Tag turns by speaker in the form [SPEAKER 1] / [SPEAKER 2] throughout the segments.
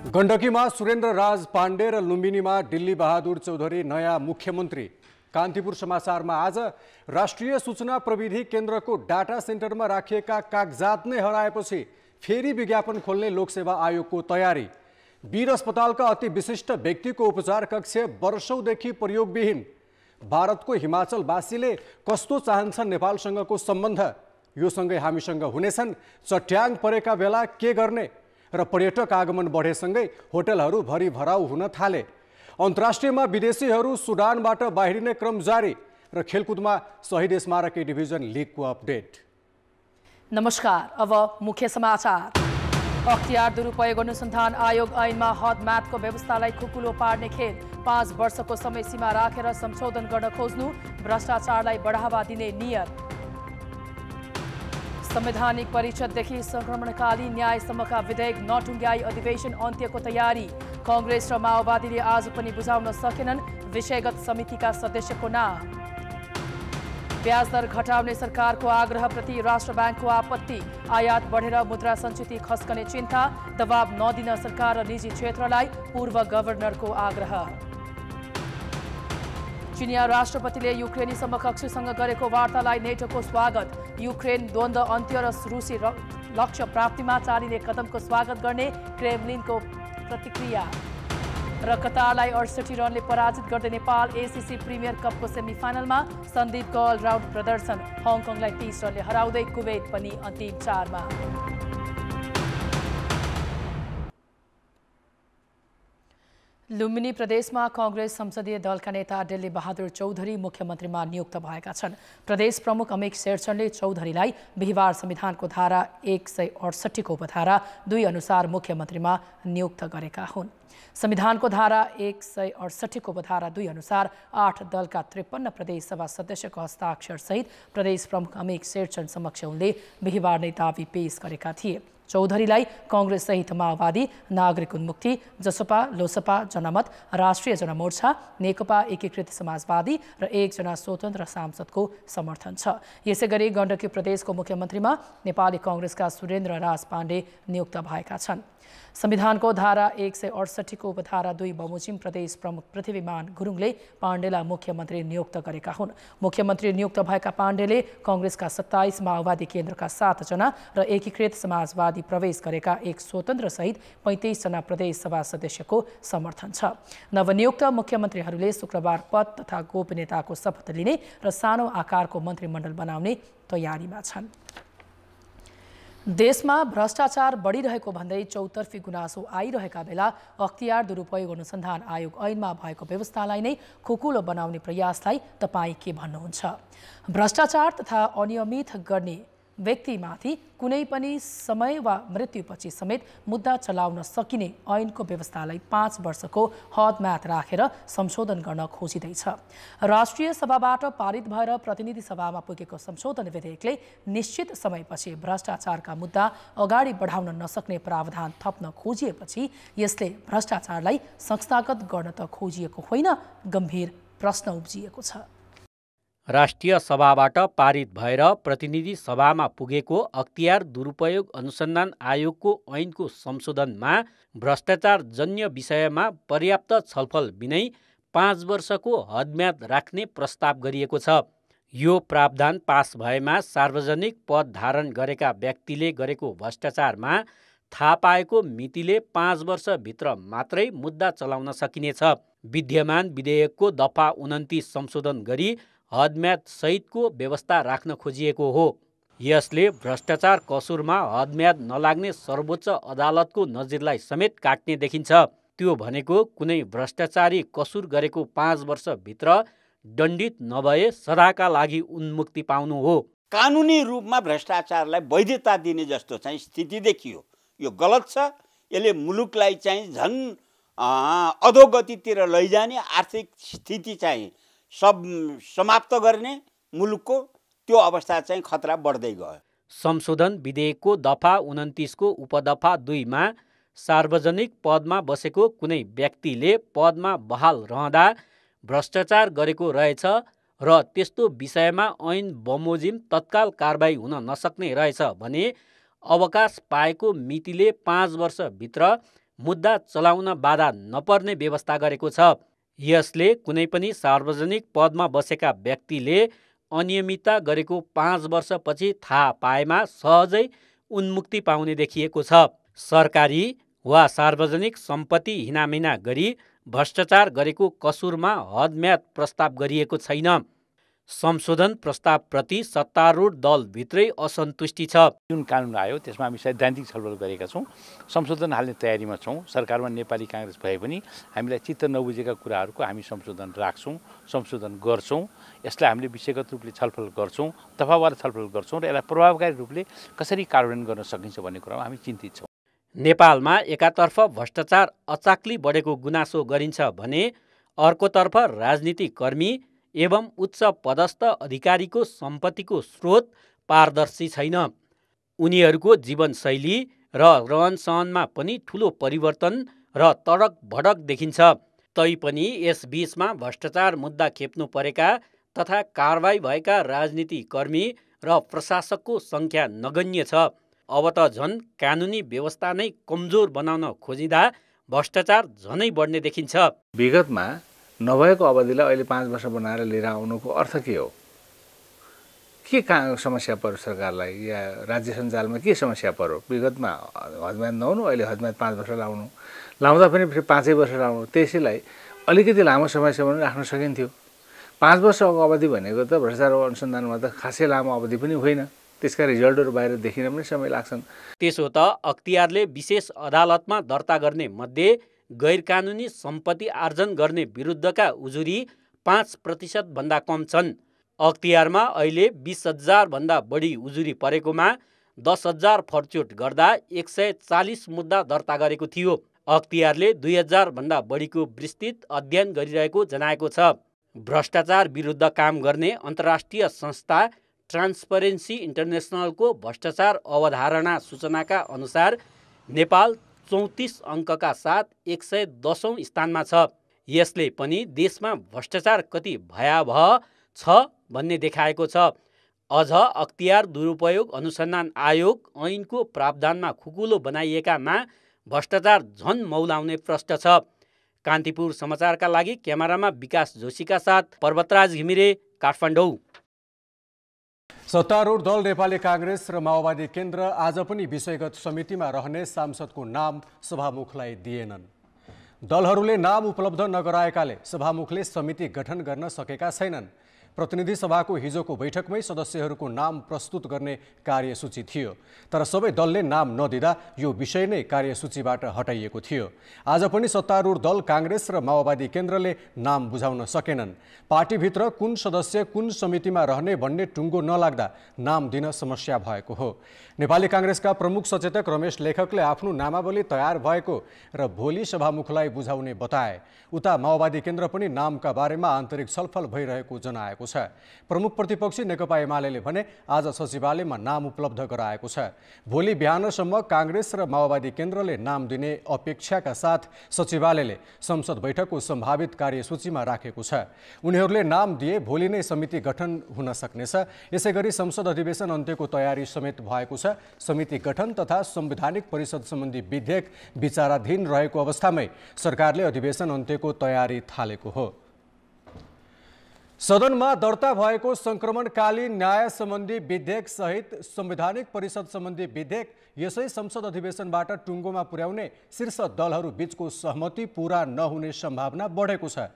[SPEAKER 1] गण्डकीमा सुरेन्द्र राज पाण्डे र लुम्बिनीमा डिल्ली बहादुर चौधरी नयाँ मुख्यमन्त्री। कान्तिपुर समाचारमा आज राष्ट्रिय सूचना प्रविधि केन्द्रको डाटा सेन्टरमा राखिएका कागजात नै हराएपछि फेरि विज्ञापन खोल्ने लोकसेवा आयोगको तयारी। वीर अस्पतालका अति विशिष्ट व्यक्तिको उपचार कक्ष वर्षौंदेखि प्रयोगविहीन। भारतको हिमाचलवासीले कस्तो चाहन्छन् नेपालसँगको सम्बन्ध, यो सँगै हामीसँग हुनेछन् चट्याङ परेका बेला के गर्ने र पर्यटक आगमन बढेसँगै होटलहरू भरिभराउ हुन थाले। अन्तर्राष्ट्रियमा विदेशीहरू सुडानबाट बाहिरिने क्रम जारी र खेलकुदमा शहीद स्मारकी डिभिजन लिगको अपडेट।
[SPEAKER 2] नमस्कार, अब मुख्य समाचार। अख्तियार दुरुपयोग अनुसन्धान आयोग ऐनमा हद म्याथको व्यवस्थालाई खुकुलो पार्ने खेल। 5 वर्षको समय सीमा राखेर संशोधन गर्न खोज्नु, भ्रष्टाचारलाई बढावा दिने नियत। संवैधानिक परिषददेखि संक्रमणकालीन न्यायसम्मका विधेयक नटुङ्ग्याई अधिवेशन अन्त्यको तयारी। कांग्रेस र माओवादीले आज पनि बुझाउन सकेनन् विषयगत समितिका सदस्यको नाम। ब्याज दर घटाउने सरकारको आग्रहप्रति राष्ट्र ब्याङ्कको आपत्ति। आयात बढेर मुद्रा सञ्चित खस्कने चिन्ता, दबाब नदिन सरकार र निजी क्षेत्रलाई पूर्व गभर्नरको आग्रह। चिनिया राष्ट्रपतिले युक्रेनी समकक्षसँग गरेको वार्तालाई नेटोको स्वागत। युक्रेन द्वन्द्व अन्त्य र रुसी लक्ष्य प्राप्तिमा चालिने कदमको स्वागत गर्ने क्रेमलिनको प्रतिक्रिया। र कतारलाई 68 रनले पराजित गर्दै नेपाल एसीसी प्रिमियर कपको सेमिफाइनलमा। सन्दीपको अलराउन्ड प्रदर्शन, हङकङलाई 30 रनले हराउँदै कुवेत पनि अन्तिम 4मा। लुम्बिनी प्रदेशमा कांग्रेस संसदीय दलका नेता डिल्ली बहादुर चौधरी मुख्यमन्त्रीमा नियुक्त भएका छन्। प्रदेश प्रमुख अमित शेरचनले चौधरीलाई बिहिबार संविधानको धारा 168 को उपधारा 2 अनुसार मुख्यमन्त्रीमा नियुक्त गरेका हुन्। संविधानको धारा 168 को उपधारा 2 अनुसार 8 दलका 53 प्रदेश सभा सदस्यको हस्ताक्षर सहित प्रदेश प्रमुख अमित शेरचन समक्ष उनले बिहिबार नै दावी पेश गरेका थिए। चौधरीलाई कांग्रेस सहित माओवादी, नागरिक उन्मुक्ति, जसपा, लोसपा, जनमत, राष्ट्रिय जनमोर्चा, नेकपा एकीकृत समाजवादी र 1 जना स्वतन्त्र सांसदको समर्थन छ। यसैगरी गण्डकी प्रदेशको मुख्यमन्त्रीमा नेपाली कांग्रेसका सुरेन्द्र राज पाण्डे नियुक्त भएका छन्। संविधानको धारा 168 को उपधारा 2 बमोजिम प्रदेश प्रमुख पृथ्वीमान गुरुङले पाण्डेलाई मुख्यमन्त्री नियुक्त गरेका हुन्। मुख्यमन्त्री नियुक्त भएका पाण्डेले कांग्रेसका 27, माओवादी केन्द्रका 7 जना र एकीकृत समाजवादी प्रवेश गरेका 1 स्वतन्त्र सहित 35 जना प्रदेश सभा सदस्यको समर्थन छ। नवनियुक्त मुख्यमन्त्रीहरूले शुक्रबार पद तथा गोपनीयताको शपथ लिने र सानो आकारको मन्त्रीमण्डल बनाउने तयारीमा छन्। देशमा भ्रष्टाचार बढिरहेको भन्दै चौतर्फी गुनासो आइरहेका बेला अख्तियार दुरुपयोग अनुसन्धान आयोग ऐनमा भएको व्यवस्थालाई नै खुकुलो बनाउने प्रयासलाई तपाईँ के भन्नुहुन्छ? भ्रष्टाचार तथा अनियमित गर्ने व्यक्तिमाथि कुनै पनि समय वा मृत्युपछि समेत मुद्दा चलाउन सकिने ऐनको व्यवस्थालाई 5 वर्षको हद म्याद राखेर संशोधन गर्न खोजिँदैछ। राष्ट्रिय सभाबाट पारित भएर प्रतिनिधि सभामा पुगेको संशोधन विधेयकले निश्चित समयपछि भ्रष्टाचारका मुद्दा अगाडि बढाउन नसक्ने प्रावधान थप्न खोजिएपछि यसले भ्रष्टाचारलाई संस्थागत गर्न त खोजिएको होइन, गम्भीर प्रश्न उब्जिएको छ।
[SPEAKER 3] राष्ट्रिय सभाबाट पारित भएर प्रतिनिधि सभामा पुगेको अख्तियार दुरुपयोग अनुसन्धान आयोगको ऐनको संशोधनमा भ्रष्टाचार जन्य विषयमा पर्याप्त छलफल बिनै 5 वर्षको हदम्याद राख्ने प्रस्ताव गरिएको छ। यो प्रावधान पास भएमा सार्वजनिक पद धारण गरेका व्यक्तिले गरेको भ्रष्टाचारमा थाहा पाएको मितिले 5 वर्षभित्र मात्रै मुद्दा चलाउन सकिनेछ। विद्यमान विधेयकको दफा 29 संशोधन गरी हदम्याद सहितको व्यवस्था राख्न खोजिएको हो। यसले भ्रष्टाचार कसुरमा हदम्याद नलाग्ने सर्वोच्च अदालतको नजिरलाई समेत काट्ने देखिन्छ। त्यो भनेको कुनै भ्रष्टाचारी कसुर गरेको 5 वर्षभित्र दण्डित नभए सदाका लागि उन्मुक्ति पाउनु हो।
[SPEAKER 4] कानुनी रूपमा भ्रष्टाचारलाई वैधता दिने जस्तो चाहिँ स्थिति देखियो। यो गलत छ। यसले मुलुकलाई चाहिँ झन् अधोगतितिर लैजाने, आर्थिक स्थिति चाहिँ समाप्त गर्ने मुलुकको त्यो अवस्था चाहिँ खतरा बढ्दै गयो।
[SPEAKER 3] संशोधन विधेयकको दफा 29 को उपदफा 2 मा सार्वजनिक पदमा बसेको कुनै व्यक्तिले पदमा बहाल रहँदा भ्रष्टाचार गरेको रहेछ र त्यस्तो विषयमा ऐन बमोजिम तत्काल कारबाही हुन नसक्ने रहेछ भने अवकाश पाएको मितिले 5 वर्षभित्र मुद्दा चलाउन बाधा नपर्ने व्यवस्था गरेको छ। यसले कुनै पनि सार्वजनिक पदमा बसेका व्यक्तिले अनियमितता गरेको 5 वर्षपछि थाहा पाएमा सहजै उन्मुक्ति पाउने देखिएको छ। सरकारी वा सार्वजनिक सम्पत्ति हिनामिना गरी भ्रष्टाचार गरेको कसुरमा हदम्याद प्रस्ताव गरिएको छैन। संशोधन प्रस्तावप्रति सत्तारूढ दलभित्रै असन्तुष्टि छ।
[SPEAKER 5] जुन कानुन आयो त्यसमा हामी सैद्धान्तिक छलफल गरेका छौँ, संशोधन हाल्ने तयारीमा छौँ। सरकारमा नेपाली काङ्ग्रेस भए पनि हामीलाई चित्त नबुझेका कुराहरूको हामी संशोधन राख्छौँ, संशोधन गर्छौँ। यसलाई हामीले विषयगत रूपले छलफल गर्छौँ, दफावार छलफल गर्छौँ र यसलाई प्रभावकारी रूपले कसरी कार्यान्वयन गर्न सकिन्छ भन्ने कुरामा हामी चिन्तित छौँ।
[SPEAKER 3] नेपालमा एकातर्फ भ्रष्टाचार अचाक्ली बढेको गुनासो गरिन्छ भने अर्कोतर्फ राजनीतिक कर्मी एवं उच्च पदस्थ अधिकारीको सम्पत्तिको स्रोत पारदर्शी छैन। उनीहरूको जीवनशैली र रहनसहनमा पनि ठुलो परिवर्तन र तडक भडक देखिन्छ। तैपनि यस बीचमा भ्रष्टाचार मुद्दा खेप्नु परेका तथा कारबाही भएका राजनीतिक कर्मी र प्रशासकको सङ्ख्या नगण्य छ। अब त झन् कानुनी व्यवस्था नै कमजोर बनाउन खोजिँदा भ्रष्टाचार झनै बढ्ने देखिन्छ।
[SPEAKER 6] विगतमा नभएको अवधिलाई अहिले 5 वर्ष बनाएर लिएर आउनुको अर्थ के हो? के समस्या पर्यो सरकारलाई या राज्य सञ्चालनमा के समस्या पर्यो? विगतमा हदम्याद नहुनु, अहिले हदम्याद 5 वर्ष लाउनु, लाउँदा पनि फेरि 5 वर्ष लाउनु। त्यसैलाई अलिकति लामो समयसम्म राख्न सकिन्थ्यो। 5 वर्षको अवधि भनेको त भ्रष्टाचार अनुसन्धानमा त खासै लामो अवधि पनि होइन। त्यसका रिजल्टहरू बाहिर देखिन पनि समय लाग्छन्।
[SPEAKER 3] त्यसो त अख्तियारले विशेष अदालतमा दर्ता गर्ने मध्ये गैरकानुनी सम्पत्ति आर्जन गर्ने विरुद्धका उजुरी 5% भन्दा कम छन्। अख्तियारमा अहिले 20,000 भन्दा बढी उजुरी परेकोमा 10,000 फर्चोट गर्दा 140 मुद्दा दर्ता गरेको थियो। अख्तियारले 2,000 भन्दा बढीको विस्तृत अध्ययन गरिरहेको जनाएको छ। भ्रष्टाचार विरुद्ध काम गर्ने अन्तर्राष्ट्रिय संस्था ट्रान्सपरेन्सी इन्टरनेसनलको भ्रष्टाचार अवधारणा सूचनाका अनुसार नेपाल 34 अङ्कका साथ 110औं स्थानमा छ। यसले पनि देशमा भ्रष्टाचार कति भयावह छ भन्ने देखाएको छ। अझ अख्तियार दुरुपयोग अनुसन्धान आयोग ऐनको प्रावधानमा खुकुलो बनाइएकामा भ्रष्टाचार झन मौलाउने प्रश्न छ। कान्तिपुर समाचारका लागि क्यामेरामा विकास जोशीका साथ पर्वतराज घिमिरे, काठमाडौँ।
[SPEAKER 1] सत्तारूढ दल नेपाली काङ्ग्रेस र माओवादी केन्द्र आज पनि विषयगत समितिमा रहने सांसदको नाम सभामुखलाई दिएनन्। दलहरूले नाम उपलब्ध नगराएकाले सभामुखले समिति गठन गर्न सकेका छैनन्। प्रतिनिधि सभाको हिजोको बैठकमै सदस्यहरूको नाम प्रस्तुत गर्ने कार्यसूची थियो, तर सबै दलले नाम नदिँदा यो विषय नै कार्यसूचीबाट हटाइएको थियो। आज पनि सत्तारूढ दल काङ्ग्रेस र माओवादी केन्द्रले नाम बुझाउन सकेनन्। पार्टीभित्र कुन सदस्य कुन समितिमा रहने भन्ने टुङ्गो नलाग्दा नाम दिन समस्या भएको हो। नेपाली काङ्ग्रेसका प्रमुख सचेतक रमेश लेखकले आफ्नो नामावली तयार भएको र भोलि सभामुखलाई बुझाउने बताए। उता माओवादी केन्द्र पनि नामका बारेमा आन्तरिक छलफल भइरहेको जनाएको छ। प्रमुख प्रतिपक्षी नेकपा एमाले भने आज सचिवालयमा नाम उपलब्ध गराएको छ। भोलि बिहानसम्म काङ्ग्रेस र माओवादी केन्द्रले नाम दिने अपेक्षाका साथ सचिवालयले संसद बैठकको सम्भावित कार्यसूचीमा राखेको छ। उनीहरूले नाम दिए भोलि नै समिति गठन हुन सक्नेछ। यसैगरी संसद अधिवेशन अन्त्यको तयारी समेत भएको छ। समिति गठन तथा संवैधानिक परिषद सम्बन्धी विधेयक विचाराधीन रहेको अवस्थामै सरकारले अधिवेशन अन्त्यको तयारी थालेको हो। सदनमा दर्ता भएको संक्रमणकालीन न्याय सम्बन्धी विधेयक सहित संवैधानिक परिषद सम्बन्धी विधेयक यसै संसद अधिवेशनबाट टुङ्गोमा पुर्याउने शीर्ष दलहरू बीचको सहमति पूरा नहुने सम्भावना बढेको छ।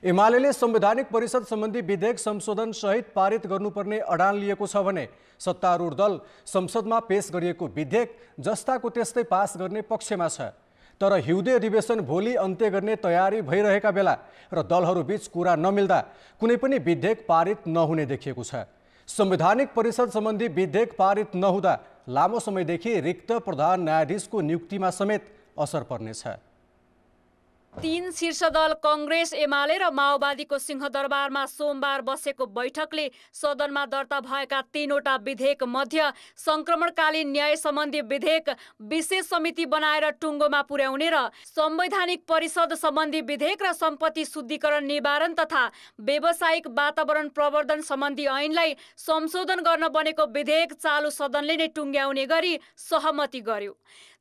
[SPEAKER 1] एमाले संवैधानिक परिषद सम्बन्धी विधेयक संशोधन सहित पारित गर्नुपर्ने अडान लिएको छ भने सत्तारूढ दल संसदमा पेश गरिएको विधेयक जस्ताको त्यस्तै पास गर्ने पक्षमा छ। तर हिउँदे अधिवेशन भोलि अन्त्य गर्ने तयारी भइरहेका बेला र दलहरूबीच कुरा नमिल्दा कुनै पनि विधेयक पारित नहुने देखिएको छ। संवैधानिक परिषद सम्बन्धी विधेयक पारित नहुँदा लामो समयदेखि रिक्त प्रधान न्यायाधीशको नियुक्तिमा समेत असर पर्नेछ।
[SPEAKER 7] तीन शीर्ष दल कांग्रेस, एमाले र माओवादीको सिंहदरबारमा सोमबार बसेको बैठकले सदनमा दर्ता भएका 3वटा विधेयक मध्ये संक्रमणकालीन न्याय सम्बन्धी विधेयक विशेष समिति बनाएर टुङ्गोमा पुर्याउने र संवैधानिक परिषद सम्बन्धी विधेयक र सम्पत्ति शुद्धिकरण निवारण तथा व्यावसायिक वातावरण प्रवर्धन सम्बन्धी ऐनलाई संशोधन गर्न बनेको विधेयक चालु सदनले नै टुङ्ग्याउने गरी सहमति गर्यो।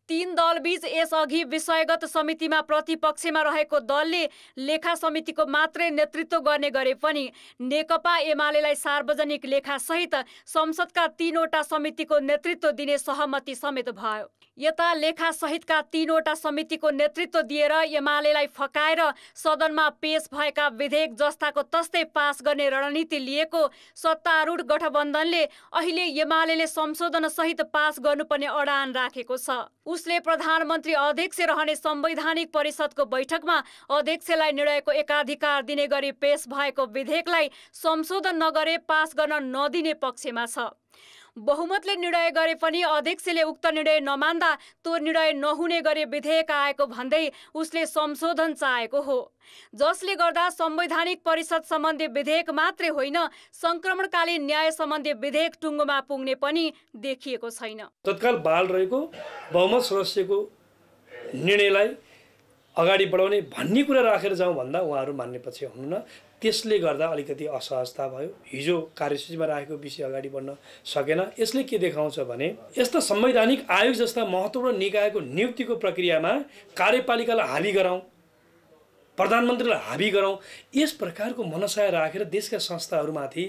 [SPEAKER 7] तीन दलबीच यसअघि विषयगत समितिमा प्रतिपक्षमा रहेको दलले लेखा समितिको मात्रै नेतृत्व गर्ने गरे पनि नेकपा एमालेलाई सार्वजनिक लेखा सहित संसदका 3वटा समितिको नेतृत्व दिने सहमति समेत भयो। यता लेखा सहितका 3वटा समितिको नेतृत्व दिएर एमालेलाई फकाएर सदनमा पेश भएका विधेयक जस्ताको तस्तै पास गर्ने रणनीति लिएको सत्तारूढ गठबन्धनले अहिले एमालेले संशोधन सहित पास गर्नुपर्ने अडान राखेको छ। उसले प्रधानमन्त्री अध्यक्ष रहने संवैधानिक परिषदको बैठकमा अध्यक्षलाई निर्णयको एकाधिकार दिने गरी पेश भएको विधेयकलाई संशोधन नगरे पास गर्न नदिने पक्षमा छ। बहुमतले निर्णय गरे पनि अध्यक्षले उक्त निर्णय नमान्दा त्यो निर्णय नहुने गरी विधेयक आएको भन्दै उसले संशोधन चाहेको हो, जसले गर्दा संवैधानिक परिषद सम्बन्धी विधेयक मात्रै होइन संक्रमणकालीन न्याय सम्बन्धी विधेयक टुङ्गोमा पुग्ने पनि देखिएको छैन।
[SPEAKER 8] तत्काल बहाल रहेको बहुमत सदस्यको निर्णयलाई अगाडि बढाउने भन्ने कुरा राखेर जाउँ भन्दा उहाँहरू मान्ने पछि हुनुहुन्न। त्यसले गर्दा अलिकति असहजता भयो। हिजो कार्यसूचीमा राखेको विषय अगाडि बढ्न सकेन। यसले के देखाउँछ भने यस्ता संवैधानिक आयोग जस्ता महत्त्वपूर्ण निकायको नियुक्तिको प्रक्रियामा कार्यपालिकालाई हाबी गराउँ, प्रधानमन्त्रीलाई हाबी गराउँ, यस प्रकारको मनसाय राखेर देशका संस्थाहरूमाथि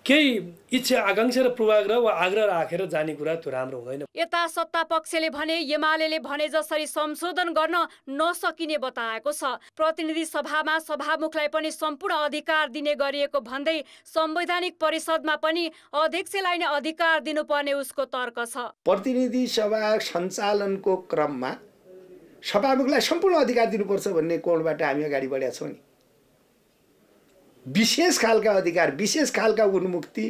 [SPEAKER 8] केही इच्छा आकांक्षा र पूर्वाग्रह वा आग्रह राखेर जाने कुरा त्यो राम्रो हुँदैन।
[SPEAKER 7] यता सत्ता पक्षले भने एमालेले भने जसरी संशोधन गर्न नसकिने बताएको छ। प्रतिनिधि सभामा सभामुखलाई पनि सम्पूर्ण अधिकार दिने गरिएको भन्दै संवैधानिक परिषदमा पनि अध्यक्षलाई नै अधिकार दिनुपर्ने उसको तर्क छ।
[SPEAKER 9] प्रतिनिधि सभा सञ्चालनको क्रममा सभामुखलाई सम्पूर्ण अधिकार दिनुपर्छ भन्ने कोणबाट हामी अगाडि बढेका छौँ नि। विशेष खालका अधिकार, विशेष खालका उन्मुक्ति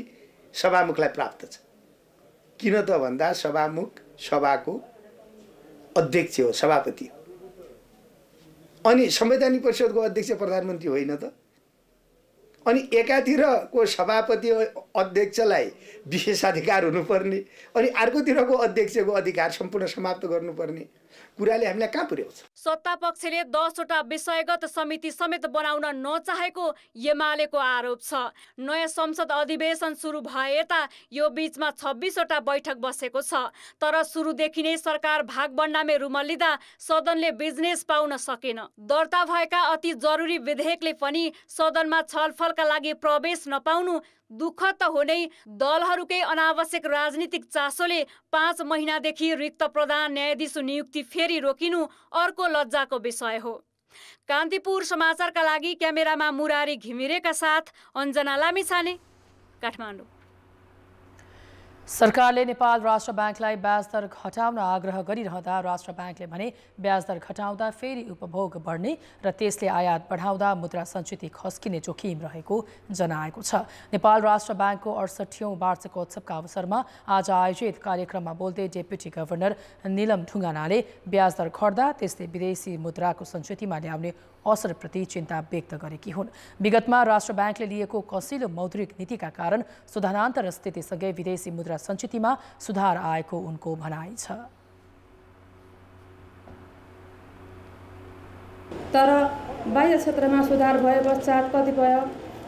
[SPEAKER 9] सभामुखलाई प्राप्त छ। किन त भन्दा सभामुख सभाको अध्यक्ष हो, सभापति हो। अनि संवैधानिक परिषदको अध्यक्ष प्रधानमन्त्री होइन त। अनि एकातिरको सभापति अध्यक्षलाई विशेषाधिकार हुनुपर्ने अनि अर्कोतिरको अध्यक्षको अधिकार सम्पूर्ण समाप्त गर्नुपर्ने कुराले हामीलाई कहाँ पुर्याउँछ?
[SPEAKER 7] सत्ता पक्षले 10वटा विषयगत समिति समेत बनाउन नचाहेको एमालेको आरोप छ। नयाँ संसद अधिवेशन सुरु भए यता यो बीचमा 26वटा बैठक बसेको छ। तर सुरुदेखि नै सरकार भागबण्डामै रुमल्लिँदा सदनले बिजनेस पाउन सकेन। दर्ता भएका अति जरुरी विधेयकले पनि सदनमा छलफलका लागि प्रवेश नपाउनु दुःख त हो नै, दलहरूकै अनावश्यक राजनीतिक चासोले 5 महिनादेखि रिक्त प्रधान न्यायाधीश नियुक्ति फेरि रोकिनु अर्को लज्जाको विषय हो। कान्तिपुर समाचारका लागि क्यामेरामा मुरारी घिमिरेका साथ अञ्जना लामिछाने, काठमाडौँ।
[SPEAKER 2] सरकारले नेपाल राष्ट्र ब्याङ्कलाई ब्याज दर घटाउन आग्रह गरिरहँदा राष्ट्र ब्याङ्कले भने ब्याज दर घटाउँदा फेरि उपभोग बढ्ने र त्यसले आयात बढाउँदा मुद्रा सञ्चित खस्किने जोखिम रहेको जनाएको छ। नेपाल राष्ट्र ब्याङ्कको 68औं वार्षिकोत्सवका अवसरमा आज आयोजित कार्यक्रममा बोल्दै डेप्युटी गभर्नर निलम ढुङ्गानाले ब्याज दर घट्दा त्यसले विदेशी मुद्राको सञ्चितमा ल्याउने असरप्रति चिन्ता व्यक्त गरेकी हुन्। विगतमा राष्ट्र ब्याङ्कले लिएको कसिलो मौद्रिक नीतिका कारण सुधारान्तर स्थितिसँगै विदेशी मुद्रा सञ्चितमा सुधार आएको उनको भनाइ छ।
[SPEAKER 10] तर बाह्य क्षेत्रमा सुधार भए पश्चात कतिपय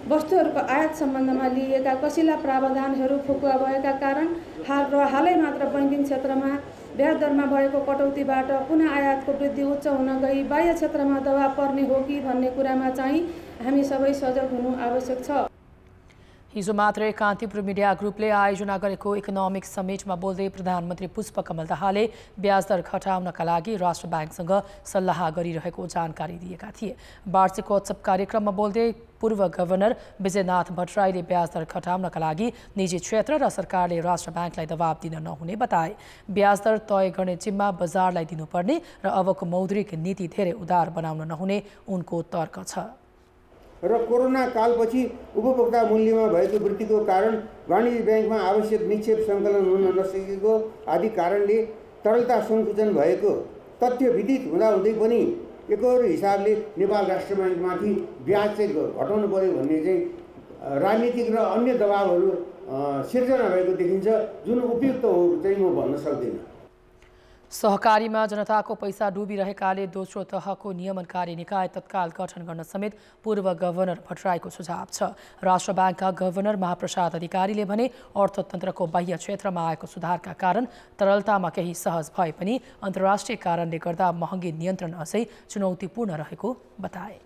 [SPEAKER 10] वस्तुहरूको आयात सम्बन्धमा लिएका कसिला प्रावधानहरू फुकुवा भएका कारण हालै मात्र बैङ्किङ क्षेत्रमा ब्याज दरमा भएको कटौतीबाट पुनः आयातको वृद्धि उच्च हुन गई बाह्य क्षेत्रमा दबाव पर्ने हो कि भन्ने कुरामा चाहिँ हामी सबै सजग हुनु आवश्यक छ।
[SPEAKER 2] हिजो मात्रै कान्तिपुर मिडिया ग्रुपले आयोजना गरेको इकोनोमिक समिटमा बोल्दै प्रधानमन्त्री पुष्पकमल दाहालले ब्याज दर घटाउनका लागि राष्ट्र ब्याङ्कसँग सल्लाह गरिरहेको जानकारी दिएका थिए। वार्षिकोत्सव कार्यक्रममा बोल्दै पूर्व गभर्नर विजयनाथ भट्टराईले ब्याज दर घटाउनका लागि निजी क्षेत्र र सरकारले राष्ट्र ब्याङ्कलाई दबाब दिन नहुने बताए। ब्याज दर तय गर्ने जिम्मा बजारलाई दिनुपर्ने र अबको मौद्रिक नीति धेरै उदार बनाउन नहुने उनको तर्क छ।
[SPEAKER 11] र कोरोना कालपछि उपभोक्ता मूल्यमा भएको वृद्धिको कारण वाणिज्य ब्याङ्कमा आवश्यक निक्षेप सङ्कलन हुन नसकेको आदि कारणले तरलता सङ्कुचन भएको तथ्यभित्तिक हुँदाहुँदै पनि एकहोरो हिसाबले नेपाल राष्ट्र ब्याङ्कमाथि ब्याज चाहिँ घटाउनु पर्यो भन्ने चाहिँ राजनीतिक र अन्य दबावहरू सिर्जना भएको देखिन्छ, जुन उपयुक्त हो चाहिँ म भन्न सक्दिनँ।
[SPEAKER 2] सहकारीमा जनताको पैसा डुबिरहेकाले दोस्रो तहको नियमनकारी निकाय तत्काल गठन गर्न समेत पूर्व गभर्नर भट्टराईको सुझाव छ। राष्ट्र ब्याङ्कका गभर्नर महाप्रसाद अधिकारीले भने अर्थतन्त्रको बाह्य क्षेत्रमा आएको सुधारका कारण तरलतामा केही सहज भए पनि अन्तर्राष्ट्रिय कारणले गर्दा महँगी नियन्त्रण अझै चुनौतीपूर्ण रहेको बताए।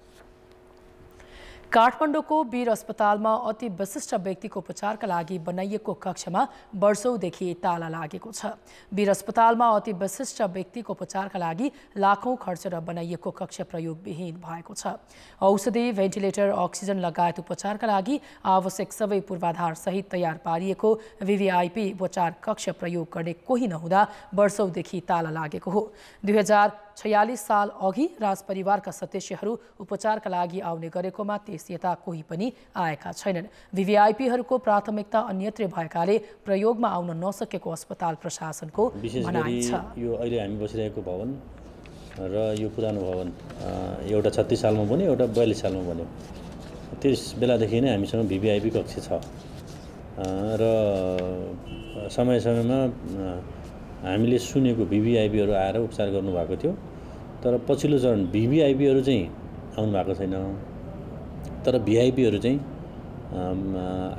[SPEAKER 2] काठमाडौँको वीर अस्पतालमा अति विशिष्ट व्यक्तिको उपचारका लागि बनाइएको कक्षमा वर्षौंदेखि ताला लागेको छ। वीर अस्पतालमा अति विशिष्ट व्यक्तिको उपचारका लागि लाखौं खर्चेर बनाइएको कक्ष प्रयोगविहीन भएको छ। औषधि, भेन्टिलेटर, अक्सिजन लगायत उपचारका लागि आवश्यक सबै पूर्वाधार सहित तयार पारिएको VVIP उपचार कक्ष प्रयोग गर्ने कोही नहुँदा वर्षौंदेखि ताला लागेको हो। 2046 साल अघि राजपरिवारका सदस्यहरू उपचारका लागि आउने गरेकोमा यता कोही पनि आएका छैनन्। VVIPहरूको प्राथमिकता अन्यत्र भएकाले प्रयोगमा आउन नसकेको अस्पताल प्रशासनको भनाइ छ।
[SPEAKER 12] यो अहिले हामी बसिरहेको भवन र यो पुरानो भवन एउटा 36 सालमा बन्यो, एउटा 42 सालमा बन्यो। त्यस बेलादेखि नै हामीसँग VVIP कक्ष छ र समय समयमा हामीले सुनेको VVIPहरू आएर उपचार गर्नुभएको थियो, तर पछिल्लो चरण VVIPहरू चाहिँ आउनु भएको छैन, तर VIPहरू चाहिँ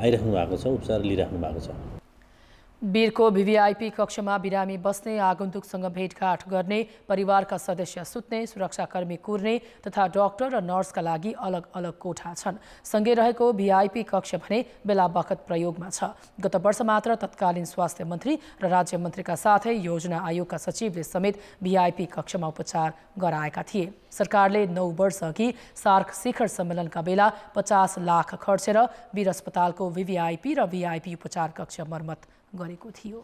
[SPEAKER 12] आइराख्नु भएको छ, उपचार लिइराख्नु भएको छ।
[SPEAKER 2] वीरको VVIP कक्षमा बिरामी बस्ने, आगन्तुकसँग भेटघाट गर्ने, परिवारका सदस्य सुत्ने, सुरक्षाकर्मी कुर्ने तथा डाक्टर र नर्सका लागि अलग अलग कोठा छन्। सँगै रहेको VIP कक्ष भने बेला बखत प्रयोगमा छ। गत वर्ष मात्र तत्कालीन स्वास्थ्य मन्त्री र राज्य मन्त्रीका साथै योजना आयोगका सचिवले समेत VIP कक्षमा उपचार गराएका थिए। सरकारले 9 वर्ष अघि सार्क शिखर सम्मेलनका बेला 50 लाख खर्चेर वीर अस्पतालको VVIP र VIP उपचार कक्ष मर्मत गरेको थियो।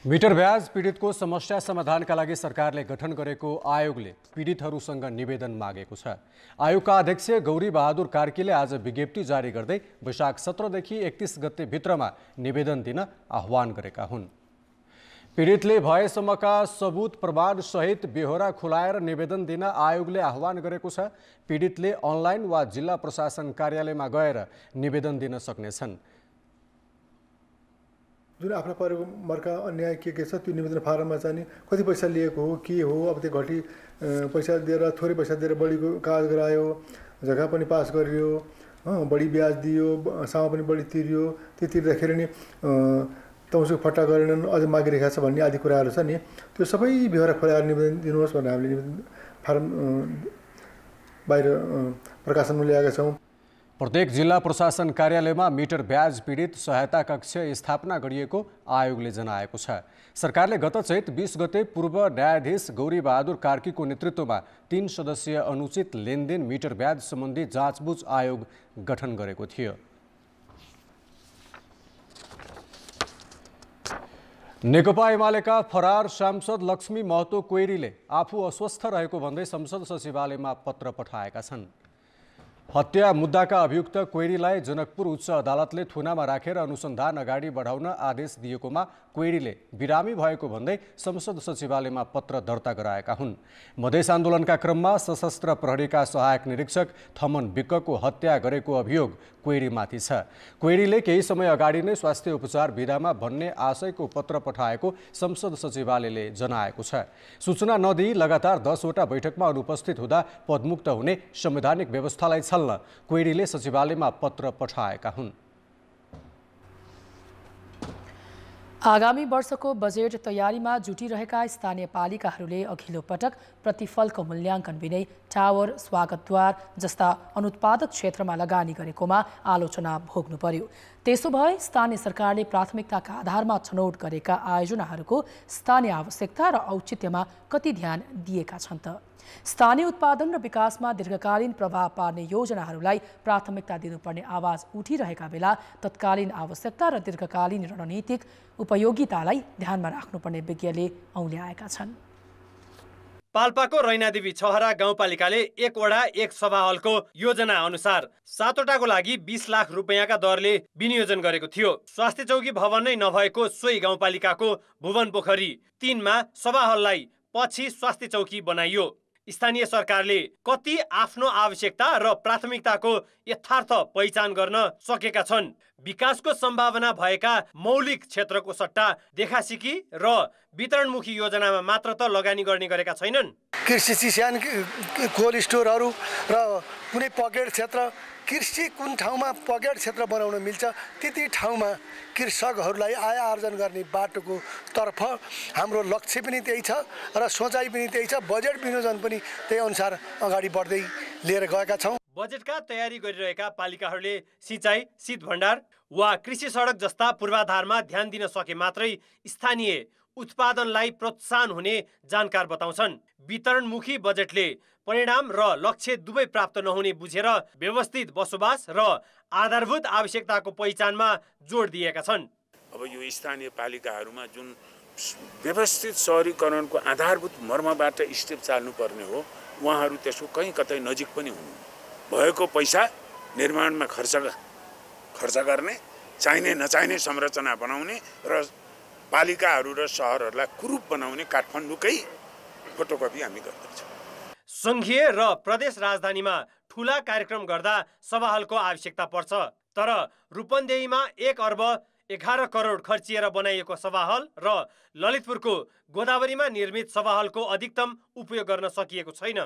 [SPEAKER 1] मिटर ब्याज पीडितको समस्या समाधानका लागि सरकारले गठन गरेको आयोगले पीडितहरूसँग निवेदन मागेको छ। आयोगका अध्यक्ष गौरी बहादुर कार्कीले आज विज्ञप्ति जारी गर्दै वैशाख 17 देखि 31 गते भित्रमा निवेदन दिन आह्वान गरेका हुन्। पीडितले भएसम्मका सबुत प्रमाण सहित बेहोरा खुलाएर निवेदन दिन आयोगले आह्वान गरेको छ। पीडितले अनलाइन वा जिल्ला प्रशासन कार्यालयमा गएर निवेदन दिन सक्नेछन्।
[SPEAKER 13] जुन आफ्ना परिवारका अन्याय के छ त्यो निवेदन फारममा चाहिँ कति पैसा लिएको हो, के हो, अब त्यो घटी पैसा दिएर थोरै पैसा दिएर बढीको काज गरायो, जग्गा पनि पास गरियो, बढी ब्याज दियो, सामा पनि बढी तिर्यो, त्यो तिर्दाखेरि नि तौसुक फट्टा गरेनन्, अझ मागिरहेका छ भन्ने आदि कुराहरू छ नि, त्यो सबै बेहोरा खोलाएर निवेदन दिनुहोस् भनेर हामीले निवेदन फारम बाहिर प्रकाशनमा ल्याएका छौँ।
[SPEAKER 1] प्रत्येक जिल्ला प्रशासन कार्यालयमा मिटर ब्याज पीडित सहायता कक्ष स्थापना गरिएको आयोगले जनाएको छ। सरकारले गत चैत 20 गते पूर्व न्यायाधीश गौरी बहादुर कार्कीको नेतृत्वमा 3 सदस्यीय अनुचित लेनदेन मिटर ब्याज सम्बन्धी जाँचबुझ आयोग गठन गरेको थियो। नेकपा एमालेका फरार सांसद लक्ष्मी महतो कोइरीले आफू अस्वस्थ रहेको भन्दै संसद सचिवालयमा पत्र पठाएका छन्। हत्या मुद्दाका अभियुक्त कोइरीलाई जनकपुर उच्च अदालतले थुनामा राखेर अनुसन्धान अगाडि बढाउन आदेश दिएकोमा कोइरीले बिरामी भएको भन्दै संसद सचिवालयमा पत्र दर्ता गराएका हुन्। मधेस आन्दोलनका क्रममा सशस्त्र प्रहरीका सहायक निरीक्षक थमन विक्कको हत्या गरेको अभियोग कोइरीमाथि छ। कोइरीले केही समय अगाडि नै स्वास्थ्य उपचार विधामा भन्ने आशयको पत्र पठाएको संसद सचिवालयले जनाएको छ। सूचना नदिई लगातार 10 वटा बैठकमा अनुपस्थित हुँदा पदमुक्त हुने संवैधानिक व्यवस्थालाई छल्न कोइरीले सचिवालयमा पत्र पठाएका हुन्।
[SPEAKER 2] आगामी वर्षको बजेट तयारीमा जुटिरहेका स्थानीय पालिकाहरूले अघिल्लो पटक प्रतिफलको मूल्याङ्कन बिनै टावर, स्वागतद्वार जस्ता अनुत्पादक क्षेत्रमा लगानी गरेकोमा आलोचना भोग्नु पर्यो। त्यसो भए स्थानीय सरकारले प्राथमिकताका आधारमा छनौट गरेका आयोजनाहरूको स्थानीय आवश्यकता र औचित्यमा कति ध्यान दिएका छन् त? स्थानीय उत्पादन र विकासमा दीर्घकालीन प्रभाव पार्ने योजनाहरूलाई प्राथमिकता दिनुपर्ने आवाज उठिरहेका बेला तत्कालीन आवश्यकता र दीर्घकालीन रणनीतिक उपयोगितालाई ध्यानमा राख्नुपर्ने विज्ञले औल्याएका छन्।
[SPEAKER 14] पाल्पाको रैनादेवी छहरा गाउँपालिकाले 1 वडा 1 सभा हलको योजना अनुसार 7 वटाको लागि 20 लाख रुपैयाँका दरले विनियोजन गरेको थियो। स्वास्थ्य चौकी भवन नै नभएको सोही गाउँपालिकाको भुवन पोखरी 3 मा सभा हललाई पछि स्वास्थ्य चौकी बनाइयो। स्थानीय सरकारले कति आफ्नो आवश्यकता र प्राथमिकताको यथार्थ पहिचान गर्न सकेका छन्? विकासको सम्भावना भएका मौलिक क्षेत्रको सट्टा देखासिकी र वितरणमुखी योजनामा मात्र त लगानी गर्ने गरेका छैनन्।
[SPEAKER 15] कृषि चिसान कोल्ड स्टोरहरू र कुनै पकेट क्षेत्र, कृषि कुन ठाउँमा पकेट क्षेत्र बनाउन मिल्छ त्यति ठाउँमा कृषकहरूलाई आय आर्जन गर्ने बाटोको तर्फ हाम्रो लक्ष्य पनि त्यही छ र सोचाइ पनि त्यही छ। बजेट विनियोजन पनि त्यही अनुसार अगाडि बढ्दै लिएर गएका छौँ।
[SPEAKER 14] बजेटका तयारी गरिरहेका पालिकाहरूले सिँचाइ, शीत भण्डार वा कृषि सडक जस्ता पूर्वाधारमा ध्यान दिन सके मात्रै स्थानीय उत्पादनलाई प्रोत्साहन हुने जानकार बताउँछन्। वितरणमुखी बजेटले परिणाम र लक्ष्य दुवै प्राप्त नहुने बुझेर व्यवस्थित बसोबास र आधारभूत आवश्यकताको पहिचानमा जोड दिएका छन्।
[SPEAKER 16] अब यो स्थानीय पालिकाहरूमा जुन व्यवस्थित सहरीकरणको आधारभूत मर्मबाट स्टेप चाल्नुपर्ने हो, उहाँहरू त्यसको कहीँ कतै नजिक पनि हुनु। भएको पैसा निर्माणमा खर्च गर्ने, चाहिने नचाहिने संरचना बनाउने र पालिकाहरू र सहरहरूलाई कुरूप बनाउने काठमाडौँकै फोटोकपी हामी गर्दछौँ।
[SPEAKER 14] संघीय र प्रदेश राजधानीमा ठूला कार्यक्रम गर्दा सभा हलको आवश्यकता पर्छ, तर रूपन्देहीमा 1 अर्ब 11 करोड खर्चिएर बनाइएको सभा हल र ललितपुरको गोदावरीमा निर्मित सभा हलको अधिकतम उपयोग गर्न सकिएको छैन।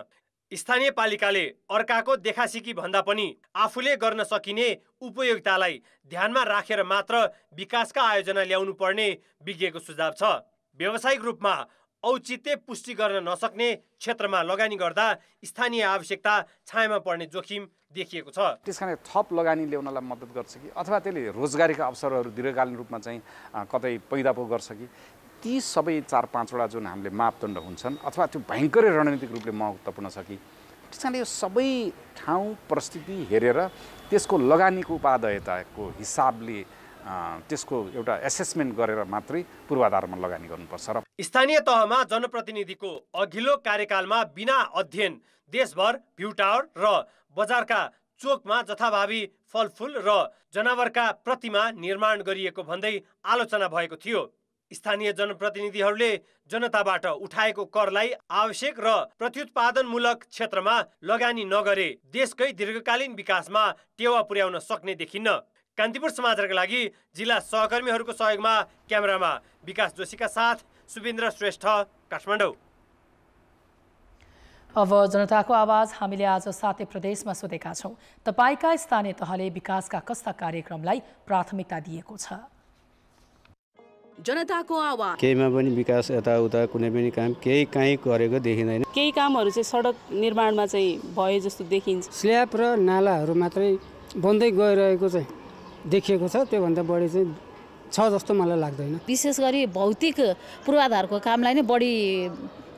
[SPEAKER 14] स्थानीय पालिकाले अर्काको देखासिकी भन्दा पनि आफूले गर्न सकिने उपयोगितालाई ध्यानमा राखेर मात्र विकासका आयोजना ल्याउनु पर्ने विज्ञको सुझाव छ। व्यावसायिक रूपमा औचित्य पुष्टि गर्न नसक्ने क्षेत्रमा लगानी गर्दा स्थानीय आवश्यकता छायामा पर्ने जोखिम देखिएको छ।
[SPEAKER 6] त्यसकारण थप लगानी ल्याउनलाई मद्दत गर्छ कि अथवा त्यसले रोजगारीका अवसरहरू दीर्घकालीन रूपमा चाहिँ कतै पैदा पो गर्छ कि, ती सबै 4-5 वटा जुन हामीले मापदण्ड हुन्छन् अथवा त्यो भयङ्करै रणनीतिक रूपले महत्त्वपूर्ण छ कि, त्यसकारणले यो सबै ठाउँ परिस्थिति हेरेर त्यसको लगानीको उपादेयताको हिसाबले त्यसको एउटा एसेसमेन्ट गरेर मात्रै पूर्वाधारमा लगानी गर्नुपर्छ। र
[SPEAKER 14] स्थानीय तहमा जनप्रतिनिधिको अघिल्लो कार्यकालमा बिना अध्ययन देशभर भ्यू टावर र बजारका चोकमा जथाभावी फलफुल र जनावरका प्रतिमा निर्माण गरिएको भन्दै आलोचना भएको थियो। स्थानीय जनप्रतिनिधिहरूले जनताबाट उठाएको करलाई आवश्यक र प्रत्युत्पादनमूलक क्षेत्रमा लगानी नगरे देशकै दीर्घकालीन विकासमा टेवा पुर्याउन सक्ने देखिन्न। कान्तिपुर समाचारका लागि जिल्ला सहकर्मीहरूको सहयोगमा क्यामेरामा विकास जोशीका साथ सुबिन्द्र श्रेष्ठ, काठमाडौँ।
[SPEAKER 2] अब जनताको आवाज हामीले आज 7 प्रदेशमा सोधेका छौँ। तपाईका स्थानीय तहले विकासका कस्ता कार्यक्रमलाई प्राथमिकता दिएको छ?
[SPEAKER 17] जनताको आवाज।
[SPEAKER 18] केहीमा पनि विकास यताउता कुनै पनि काम कहीँ गरेको देखिँदैन।
[SPEAKER 17] केही कामहरू चाहिँ सडक निर्माणमा चाहिँ भए जस्तो देखिन्छ।
[SPEAKER 19] स्ल्याब र नालाहरू मात्रै बन्दै गइरहेको चाहिँ देखिएको छ, त्योभन्दा बढी चाहिँ छ जस्तो मलाई लाग्दैन।
[SPEAKER 20] विशेष गरी भौतिक पूर्वाधारको कामलाई नै बढी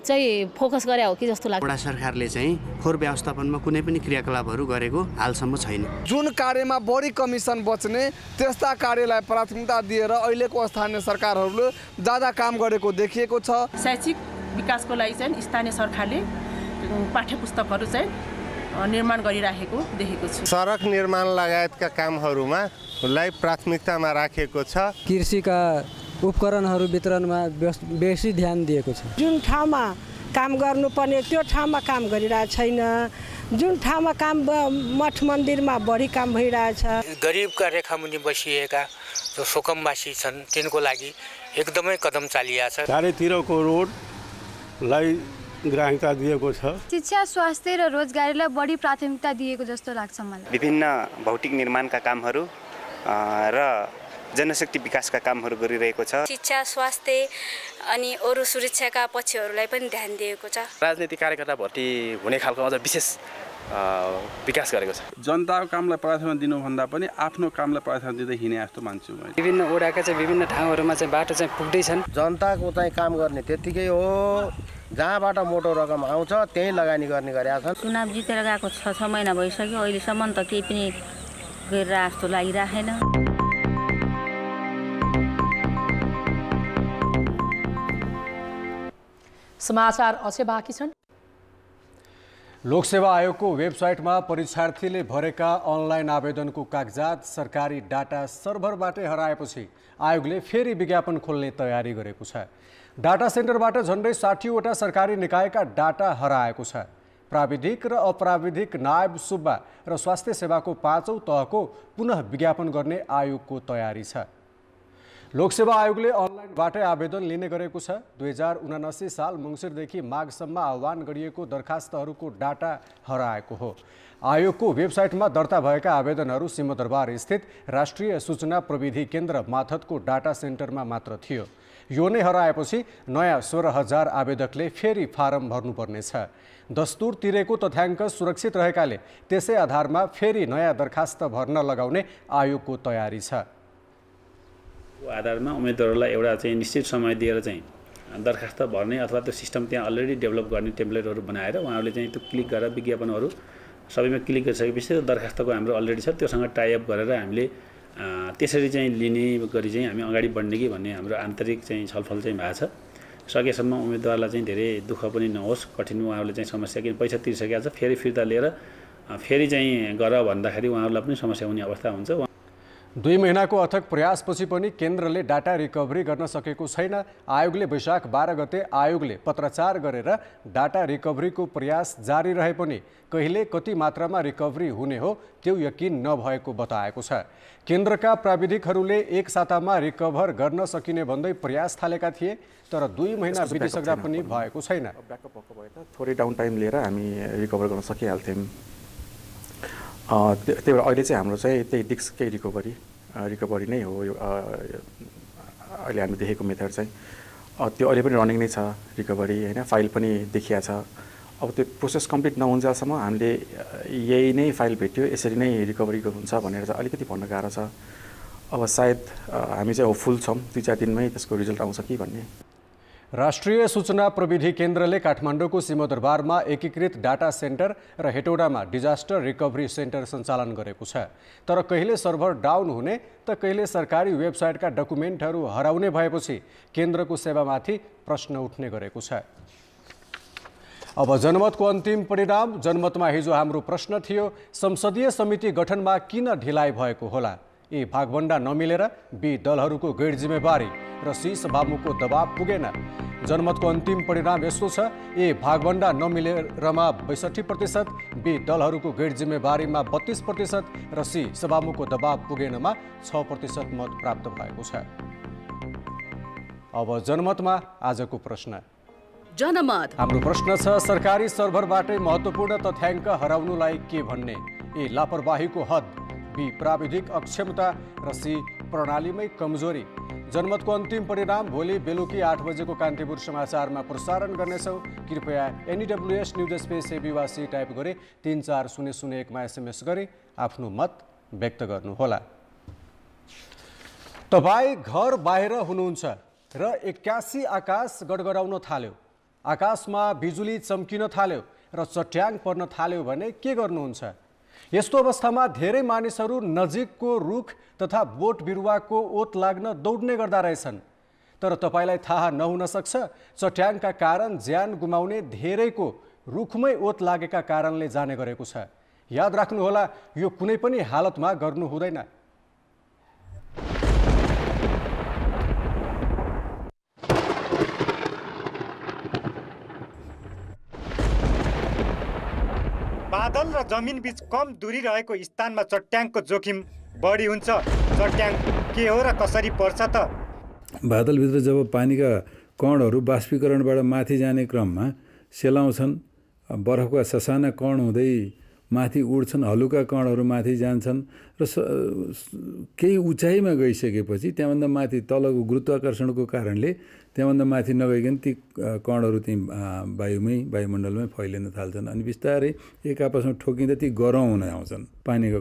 [SPEAKER 20] चाहिँ फोकस गरे हो कि जस्तो लाग्छ।
[SPEAKER 21] वडा सरकारले चाहिँ फोहोर व्यवस्थापनमा कुनै पनि क्रियाकलापहरू गरेको हालसम्म छैन।
[SPEAKER 22] जुन कार्यमा बढी कमिसन बच्ने त्यस्ता कार्यलाई प्राथमिकता दिएर अहिलेको स्थानीय सरकारहरूले ज्यादा काम गरेको देखिएको छ।
[SPEAKER 17] शैक्षिक विकासको लागि चाहिँ स्थानीय सरकारले पाठ्यपुस्तकहरू चाहिँ निर्माण गरिराखेको देखेको छु।
[SPEAKER 23] सडक निर्माण लगायतका कामहरूमा प्राथमिकतामा राखेको छ।
[SPEAKER 19] कृषिका उपकरणहरू वितरणमा बेसी ध्यान दिएको छ।
[SPEAKER 24] जुन ठाउँमा काम गर्नुपर्ने त्यो ठाउँमा काम गरिरहेको छैन। जुन ठाउँमा काम मठ मन्दिरमा बढी काम भइरहेछ।
[SPEAKER 25] गरिबका रेखामुनि बसिएका जो सोकमवासी छन् तिनको लागि एकदमै कदम चालिएको छ।
[SPEAKER 26] चारैतिरको रोडलाई ग्राह्यता दिएको छ।
[SPEAKER 27] शिक्षा, स्वास्थ्य र रोजगारीलाई बढी प्राथमिकता दिएको जस्तो लाग्छ मलाई।
[SPEAKER 21] विभिन्न भौतिक निर्माणका कामहरू र जनशक्ति विकासका कामहरू गरिरहेको छ।
[SPEAKER 28] शिक्षा, स्वास्थ्य अनि अरू सुरक्षाका पक्षहरूलाई पनि ध्यान दिएको छ।
[SPEAKER 29] राजनीतिक कार्यकर्ता भर्ती हुने खालको अझ विशेष विकास गरेको छ।
[SPEAKER 30] जनताको कामलाई प्राथमिकता दिनुभन्दा पनि आफ्नो कामलाई प्राथमिकता दिँदै हिँडे जस्तो मान्छु मैले।
[SPEAKER 19] विभिन्न वडाका चाहिँ विभिन्न ठाउँहरूमा चाहिँ बाटो चाहिँ पुग्दैछन्।
[SPEAKER 23] जनताको चाहिँ काम गर्ने त्यत्तिकै हो, जहाँबाट मोटो रकम आउँछ त्यही लगानी गर्ने गरेका छन्।
[SPEAKER 28] चुनाव जितेर गएको 6 महिना भइसक्यो, अहिलेसम्म त केही पनि गरेर जस्तो लागिरहेन।
[SPEAKER 2] समाचार अझै बाँकी छन्।
[SPEAKER 1] लोकसेवा आयोगको वेबसाइटमा परीक्षार्थीले भरेका अनलाइन आवेदनको कागजात सरकारी डाटा सर्भरबाटै हराएपछि आयोगले फेरि विज्ञापन खोल्ने तयारी गरेको छ। डाटा सेन्टरबाट झन्डै 60वटा सरकारी निकायका डाटा हराएको छ। प्राविधिक र अप्राविधिक नायब सुब्बा र स्वास्थ्य सेवाको 5औं तहको पुनः विज्ञापन गर्ने आयोगको तयारी छ। लोकसेवा आयोगले अनलाइनबाटै आवेदन लिने गरेको छ। 2079 साल मङ्सिरदेखि माघसम्म आह्वान गरिएको दरखास्तहरूको डाटा हराएको हो। आयोगको वेबसाइटमा दर्ता भएका आवेदनहरू सिंहदरबार स्थित राष्ट्रिय सूचना प्रविधि केन्द्र माथतको डाटा सेन्टरमा मात्र थियो। यो नै हराएपछि नयाँ 16,000 आवेदकले फेरि फारम भर्नुपर्नेछ। दस्तुर तिरेको तथ्याङ्क सुरक्षित रहेकाले त्यसै आधारमा फेरि नयाँ दरखास्त भर्न लगाउने आयोगको तयारी छ।
[SPEAKER 3] आधारमा उम्मेदवारहरूलाई एउटा चाहिँ निश्चित समय दिएर चाहिँ दरखास्त भर्ने अथवा त्यो सिस्टम त्यहाँ अलरेडी डेभलप गर्ने टेम्प्लेटहरू बनाएर उहाँहरूले चाहिँ त्यो क्लिक गरेर विज्ञापनहरू सबैमा क्लिक गरिसकेपछि त्यो दरखास्तको हाम्रो अलरेडी छ, त्योसँग टाइअप गरेर हामीले त्यसरी चाहिँ लिने गरी चाहिँ हामी अगाडि बढ्ने कि भन्ने हाम्रो आन्तरिक चाहिँ छलफल चाहिँ भएको छ। सकेसम्म उम्मेदवारलाई चाहिँ धेरै दुःख पनि नहोस्, कठिन उहाँहरूले चाहिँ समस्या किन पैसा तिरिसकेको छ फेरि फिर्ता लिएर फेरि चाहिँ गर भन्दाखेरि उहाँहरूलाई पनि समस्या हुने अवस्था हुन्छ।
[SPEAKER 1] 2 महिनाको अथक प्रयासपछि पनि केन्द्रले डाटा रिकभरी गर्न सकेको छैन। आयोगले वैशाख 12 गते आयोगले पत्राचार गरेर डाटा रिकभरीको प्रयास जारी रहे पनि कहिले कति मात्रामा रिकभरी हुने हो त्यो यकिन नभएको बताएको छ। केन्द्रका प्राविधिकहरूले एक सातामा रिकभर गर्न सकिने भन्दै प्रयास थालेका थिए, तर 2 महिना बितिसक्दा पनि भएको छैन।
[SPEAKER 4] ब्याकअप भएको भए त थोरै डाउन टाइम लिएर हामी रिकभर गर्न सकिहाल्थ्यौँ। त्यही भएर अहिले चाहिँ हाम्रो चाहिँ त्यही डिस्ककै रिकभरी नै हो। अहिले हामीले देखेको मेथड चाहिँ त्यो अहिले पनि रनिङ नै छ रिकभरी होइन, फाइल पनि देखिया छ। अब त्यो प्रोसेस कम्प्लिट नहुन्जेलसम्म हामीले यही नै फाइल भेट्यो यसरी नै रिकभरी हुन्छ भनेर चाहिँ अलिकति भन्न गाह्रो छ। अब सायद हामी चाहिँ होपफुल छौँ 2-4 दिनमै त्यसको रिजल्ट आउँछ कि भन्ने।
[SPEAKER 1] राष्ट्रिय सूचना प्रविधि केन्द्रले काठमाडौँको सिंहदरबारमा एकीकृत डाटा सेन्टर र हेटौडामा डिजास्टर रिकभरी सेन्टर सञ्चालन गरेको छ। तर कहिले सर्भर डाउन हुने त कहिले सरकारी वेबसाइटका डकुमेन्टहरू हराउने भएपछि केन्द्रको सेवामाथि प्रश्न उठ्ने गरेको छ। अब जनमतको अन्तिम परिणाम। जनमतमा हिजो हाम्रो प्रश्न थियो, संसदीय समिति गठनमा किन ढिलाइ भएको होला? ए, भागभण्डा नमिलेर, बी, दलहरूको गैर जिम्मेवारी र सी, सभामुखको दबाव पुगेन। जनमतको अन्तिम परिणाम यस्तो छ, ए, भागभण्डा नमिलेरमा 62%, बी, दलहरूको गैर जिम्मेवारीमा 32% र सी, सभामुखको दबाव पुगेनमा 6% मत प्राप्त भएको छ। अब जनमतमा आजको प्रश्न।
[SPEAKER 5] जनमत
[SPEAKER 1] हाम्रो प्रश्न छ, सरकारी सर्भरबाटै महत्त्वपूर्ण तथ्याङ्क हराउनुलाई के भन्ने? ए, लापरवाहीको हद, बी, प्राविधिक अक्षमता र सी, प्रणालीमै कमजोरी। जनमतको अन्तिम परिणाम भोलि बेलुकी 8 बजेको कान्तिपुर समाचारमा प्रसारण गर्नेछौँ। कृपया NEWS न्युज स्पेस एबीवासी टाइप गरी 34001मा SMS गरी आफ्नो मत व्यक्त गर्नुहोला। तपाईँ घर बाहिर हुनुहुन्छ र 81 आकाश गडगडाउन थाल्यो, आकाशमा बिजुली चम्किन थाल्यो र चट्याङ पर्न थाल्यो भने के गर्नुहुन्छ? यस्तो अवस्थामा धेरै मानिसहरू नजिकको रुख तथा बोट बिरुवाको ओत लाग्न दौड्ने गर्दा रहेछन्। तर तपाईँलाई थाहा नहुन सक्छ, चट्याङका कारण ज्यान गुमाउने धेरैको रुखमै ओत लागेका कारणले जाने गरेको छ। याद राख्नुहोला, यो कुनै पनि हालतमा गर्नु हुँदैन।
[SPEAKER 7] बादल र जमिन बीच कम दूरी रहेको स्थानमा चट्याङको जोखिम बढी हुन्छ। चट्याङ के हो र कसरी पर्छ त?
[SPEAKER 8] बादलभित्र जब पानीका कणहरू बाष्पीकरणबाट माथि जाने क्रममा सेलाउँछन्, बरफका ससाना कण हुँदै माथि उड्छन्, हलुका कणहरू माथि जान्छन् र केही उचाइमा गइसकेपछि त्यहाँभन्दा माथि तलको गुरुत्वाकर्षणको कारणले त्यहाँभन्दा माथि नगइकन ती कणहरू त्यही वायुमण्डलमै फैलिन थाल्छन्। अनि बिस्तारै एक आपसमा ठोकिँदा ती गरौँ हुन आउँछन्। पानीका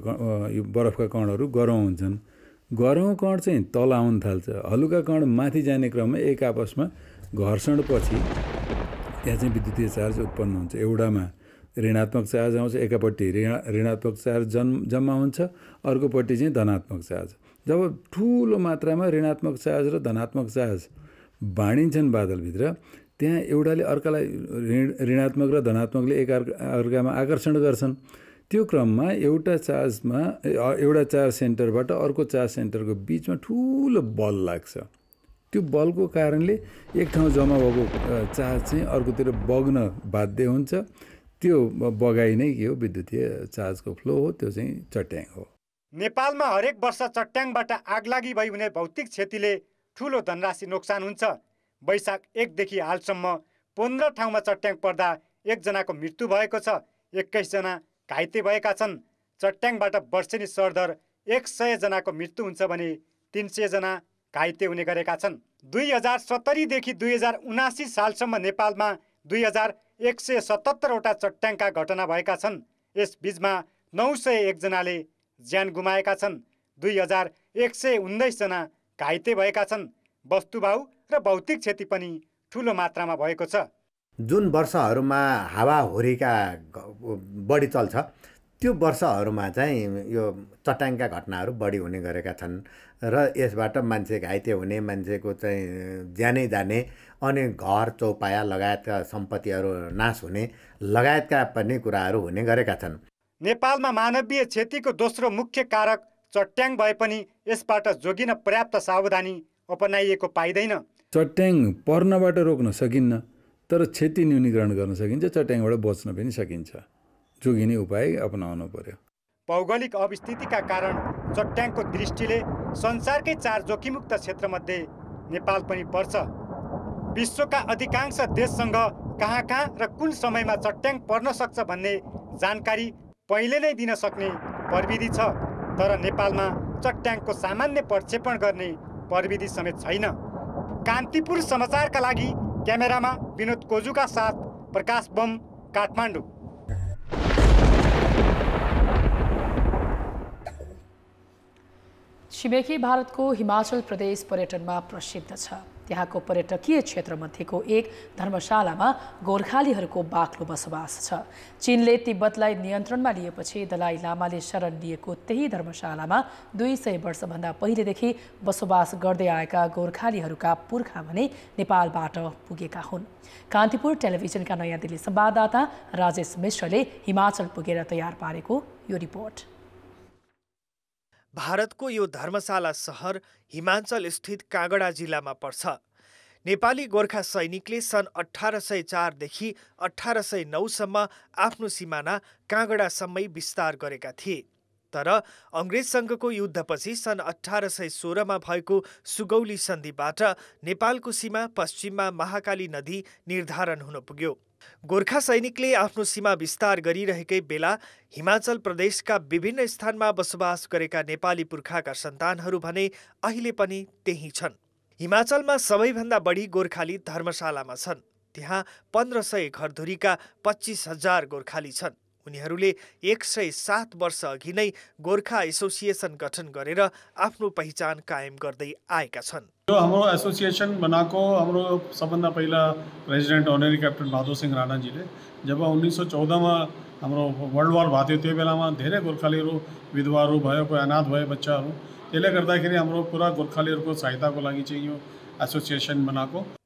[SPEAKER 8] यो बरफका कणहरू गरौँ हुन्छन्। गरौँ कण चाहिँ तल आउन थाल्छ। हलुका कण माथि जाने क्रममा एक आपसमा घर्षणपछि त्यहाँ चाहिँ विद्युतीय चार्ज उत्पन्न हुन्छ। एउटामा ऋणात्मक चार्ज आउँछ, एकापट्टि ऋणात्मक चार्ज जम्मा हुन्छ, अर्कोपट्टि चाहिँ धनात्मक चार्ज। जब ठुलो मात्रामा ऋणात्मक चार्ज र धनात्मक चार्ज बाँडिन्छन् बादलभित्र, त्यहाँ एउटाले अर्कालाई ऋणात्मक र धनात्मकले एकअर्कामा आकर्षण गर्छन्। त्यो क्रममा एउटा चार्ज सेन्टरबाट अर्को चार्ज सेन्टरको बिचमा ठुलो बल लाग्छ। त्यो बलको कारणले एक ठाउँ जम्मा भएको चार्ज चाहिँ अर्कोतिर बग्न बाध्य हुन्छ। त्यो बगाइ नै के हो, विद्युतीय चार्जको फ्लो हो, त्यो चाहिँ चट्याङ हो।
[SPEAKER 7] नेपालमा हरेक वर्ष चट्याङबाट आगलागी भई हुने भौतिक क्षतिले ठुलो धनराशि नोक्सान हुन्छ। वैशाख 1 देखि हालसम्म 15 ठाउँमा चट्याङ पर्दा 1 जनाको मृत्यु भएको छ, 21 जना घाइते भएका छन्। चट्याङबाट वर्षेनी सरदर 100 जनाको मृत्यु हुन्छ भने 300 जना घाइते हुने गरेका छन्। 2070 देखि 2079 सालसम्म नेपालमा 2177 वटा चट्याङका घटना भएका छन्। यस बीचमा 901 जनाले ज्यान गुमाएका छन्। 2119 जना घाइते भएका छन्। वस्तुभाउ र भौतिक क्षति पनि ठुलो मात्रामा भएको छ।
[SPEAKER 5] जुन वर्षहरूमा हावाहुरीका बढी चल्छ त्यो वर्षहरूमा चाहिँ यो चट्याङका घटनाहरू बढी हुने गरेका छन् र यसबाट मान्छे घाइते हुने, मान्छेको चाहिँ ज्यानै जाने अनि घर चौपाया लगायतका सम्पत्तिहरू नाश हुने लगायतका पनि कुराहरू हुने गरेका छन्।
[SPEAKER 7] नेपालमा मानवीय क्षतिको दोस्रो मुख्य कारक चट्याङ भए पनि यसबाट जोगिन पर्याप्त सावधानी अपनाइएको पाइँदैन।
[SPEAKER 8] चट्याङ पर्नबाट रोक्न सकिन्न, तर क्षति न्यूनीकरण गर्न सकिन्छ। चट्याङबाट बच्न पनि सकिन्छ। जोगिने उपाय अपनाउनु पर्यो।
[SPEAKER 7] भौगोलिक अवस्थितिका कारण चट्याङको दृष्टिले संसारकै 4 जोखिममुक्त क्षेत्रमध्ये नेपाल पनि पर्छ। विश्वका अधिकांश देशसँग कहाँ र कुन समयमा चट्याङ पर्न सक्छ भन्ने जानकारी पहिले नै दिन सक्ने प्रविधि छ, तर नेपालमा चट्याङको सामान्य प्रक्षेपण गर्ने प्रविधि समेत छैन। कान्तिपुर समाचारका लागि क्यामेरामा विनोद कोजुका साथ प्रकाश बम, काठमाडौँ।
[SPEAKER 2] छिमेकी भारतको हिमाचल प्रदेश पर्यटनमा प्रसिद्ध छ। त्यहाँको पर्यटकीय क्षेत्रमध्येको एक धर्मशालामा गोर्खालीहरूको बाक्लो बसोबास छ। चीनले तिब्बतलाई नियन्त्रणमा लिएपछि दलाई लामाले शरण लिएको त्यही धर्मशालामा 200 वर्षभन्दा पहिलेदेखि बसोबास गर्दै आएका गोर्खालीहरूका पुर्खा भने नेपालबाट पुगेका हुन्। कान्तिपुर टेलिभिजनका नयाँ दिल्ली संवाददाता राजेश मिश्रले हिमाचल पुगेर तयार पारेको यो रिपोर्ट।
[SPEAKER 6] भारतको यो धर्मशाला सहर हिमाचल स्थित काँगडा जिल्लामा पर्छ। नेपाली गोर्खा सैनिकले सन् 1804 देखि 1809 सम्म आफ्नो सिमाना काँगडासम्मै विस्तार गरेका थिए। तर अङ्ग्रेजसँगको युद्धपछि सन् 1816 मा भएको सुगौली सन्धिबाट नेपालको सीमा पश्चिममा महाकाली नदी निर्धारण हुन पुग्यो। गोर्खा सैनिकले आफ्नो सीमा विस्तार गरिरहेकै बेला हिमाचल प्रदेशका विभिन्न स्थानमा बसोबास गरेका नेपाली पुर्खाका सन्तानहरू भने अहिले पनि त्यही छन्। हिमाचलमा सबैभन्दा बढी गोर्खाली धर्मशालामा छन्। त्यहाँ 1500 घरधुरीका 25,000 गोर्खाली छन्। उनीहरूले 107 वर्ष अघि नै गोर्खा एसोसिएसन गठन गरेर आफ्नो पहिचान कायम गर्दै आएका छन्।
[SPEAKER 9] जो हाम्रो एसोसिएसन बनाएको हाम्रो सबभन्दा पहिला प्रेसिडेन्ट अनरी क्याप्टन बहादुर सिंह राणाजीले जब 1914 मा हाम्रो वर्ल्ड वार भएको थियो त्यो बेलामा धेरै गोर्खालीहरू विधवाहरू भयो, कोही अनाथ भए बच्चाहरू, त्यसले गर्दाखेरि हाम्रो पुरा गोर्खालीहरूको सहायताको लागि चाहिँ यो एसोसिएसन बनाएको।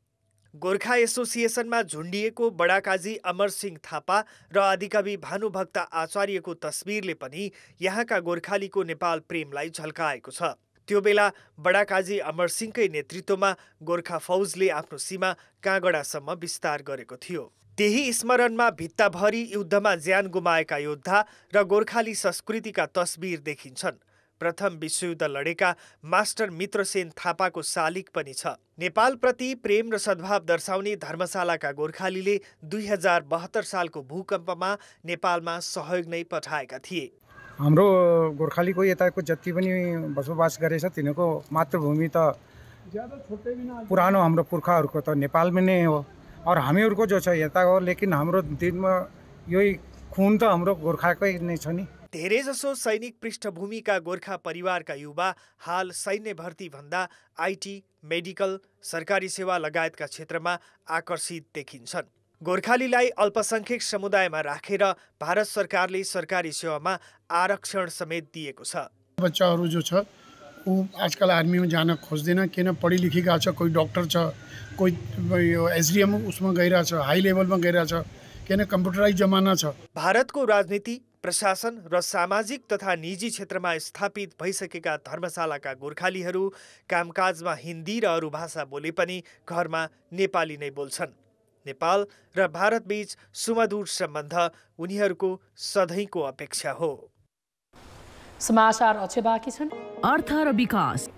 [SPEAKER 6] गोर्खा एसोसिएसनमा झुन्डिएको बडाकाजी अमर सिंह थापा र आदिकवि भानुभक्त आचार्यको तस्बिरले पनि यहाँका गोर्खालीको नेपाल प्रेमलाई झल्काएको छ। त्यो बेला बडाकाजी अमर सिंहकै नेतृत्वमा गोर्खा फौजले आफ्नो सीमा काँगडासम्म विस्तार गरेको थियो। त्यही स्मरणमा भित्ताभरि युद्धमा ज्यान गुमाएका योद्धा र गोर्खाली संस्कृतिका तस्बिर देखिन्छन्। प्रथम विश्वयुद्ध लडेका मास्टर मित्रसेन थापाको शालिग पनि छ। नेपालप्रति प्रेम र सद्भाव दर्शाउने धर्मशालाका गोर्खालीले 2072 सालको भूकम्पमा नेपालमा सहयोग नै पठाएका थिए।
[SPEAKER 10] हाम्रो गोर्खालीको यताको जति पनि बसोबास गरेछ तिनीहरूको मातृभूमि त पुरानो हाम्रो पुर्खाहरूको त नेपालमै नै हो। और हामीहरूको जो छ यता हो, लेकिन हाम्रो दिनमा यही खुन त हाम्रो गोर्खाकै नै छ नि।
[SPEAKER 6] धेरैजसो सैनिक पृष्ठभूमिका गोर्खा परिवारका युवा हाल सैन्य भर्ती भन्दा आइटी, मेडिकल, सरकारी सेवा लगायतका क्षेत्रमा आकर्षित देखिन्छन्। गोर्खालीलाई अल्पसंख्यक समुदायमा राखेर भारत सरकारले सरकारी सेवामा आरक्षण समेत दिएको छ।
[SPEAKER 9] बच्चाहरू जो छ
[SPEAKER 11] ऊ आजकल आर्मीमा जान खोज्दैन, किन पढी लेखेका छ, कोही डक्टर छ, कोही यो एसडीएम उसमा गइरहेछ, हाई लेभलमा गइरहेछ, किन कम्प्युटराइज जमाना छ।
[SPEAKER 6] भारतको राजनीति, प्रशासन र सामाजिक तथा निजी क्षेत्रमा स्थापित भइसकेका धर्मशालाका गोर्खालीहरू कामकाजमा हिन्दी र अरू भाषा बोले पनि घरमा नेपाली नै बोल्छन्। नेपाल र भारतबीच सुमधुर सम्बन्ध उनीहरूको सधैँको अपेक्षा हो।
[SPEAKER 2] समाचार अझै बाँकी छन्।
[SPEAKER 12] अर्थ र विकास।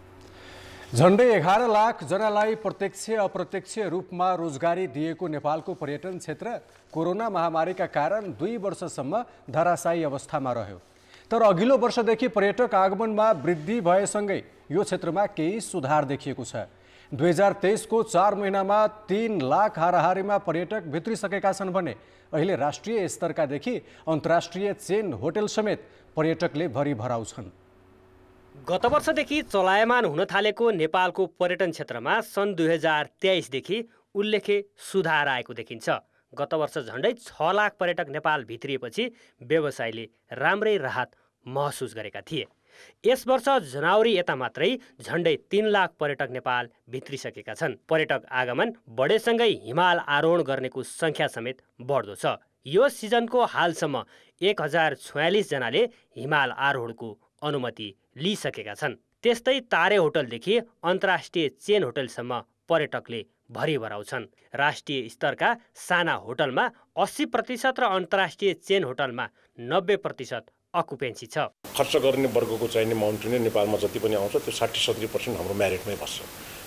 [SPEAKER 1] झन्डै 11 लाख जनालाई प्रत्यक्ष अप्रत्यक्ष रूपमा रोजगारी दिएको नेपालको पर्यटन क्षेत्र कोरोना महामारीका कारण 2 वर्षसम्म धराशायी अवस्थामा रह्यो। तर अघिल्लो वर्षदेखि पर्यटक आगमनमा वृद्धि भएसँगै यो क्षेत्रमा केही सुधार देखिएको छ। 2023 को 4 महिनामा 3 लाख हाराहारीमा पर्यटक भित्रिसकेका छन् भने अहिले राष्ट्रिय स्तरकादेखि अन्तर्राष्ट्रिय चेन होटल समेत पर्यटकले भरि भराउँछन्।
[SPEAKER 13] गत वर्षदेखि चलायमान हुन थालेको नेपालको पर्यटन क्षेत्रमा सन् 2023 देखि उल्लेख्य सुधार आएको देखिन्छ। गत वर्ष झन्डै 6 लाख पर्यटक नेपाल भित्रिएपछि व्यवसायले राम्रै राहत महसुस गरेका थिए। यस वर्ष जनवरी यता मात्रै झन्डै 3 लाख पर्यटक नेपाल भित्रिसकेका छन्। पर्यटक आगमन बढेसँगै हिमाल आरोहण गर्नेको सङ्ख्या समेत बढ्दो छ। यो सिजनको हालसम्म 1046 जनाले हिमाल आरोहणको अनुमति लिइसकेका छन्। त्यस्तै तारे होटलदेखि अन्तर्राष्ट्रिय चेन होटलसम्म पर्यटकले भरि भराउँछन्। राष्ट्रिय स्तरका साना होटलमा 80% र अन्तर्राष्ट्रिय चेन होटलमा 90% अकुपेन्सी छ।
[SPEAKER 14] खर्च गर्ने वर्गको चाहिने माउन्टेनियर नेपालमा जति पनि आउँछ त्यो 60-70% हाम्रो म्यारिटमै बस्छ।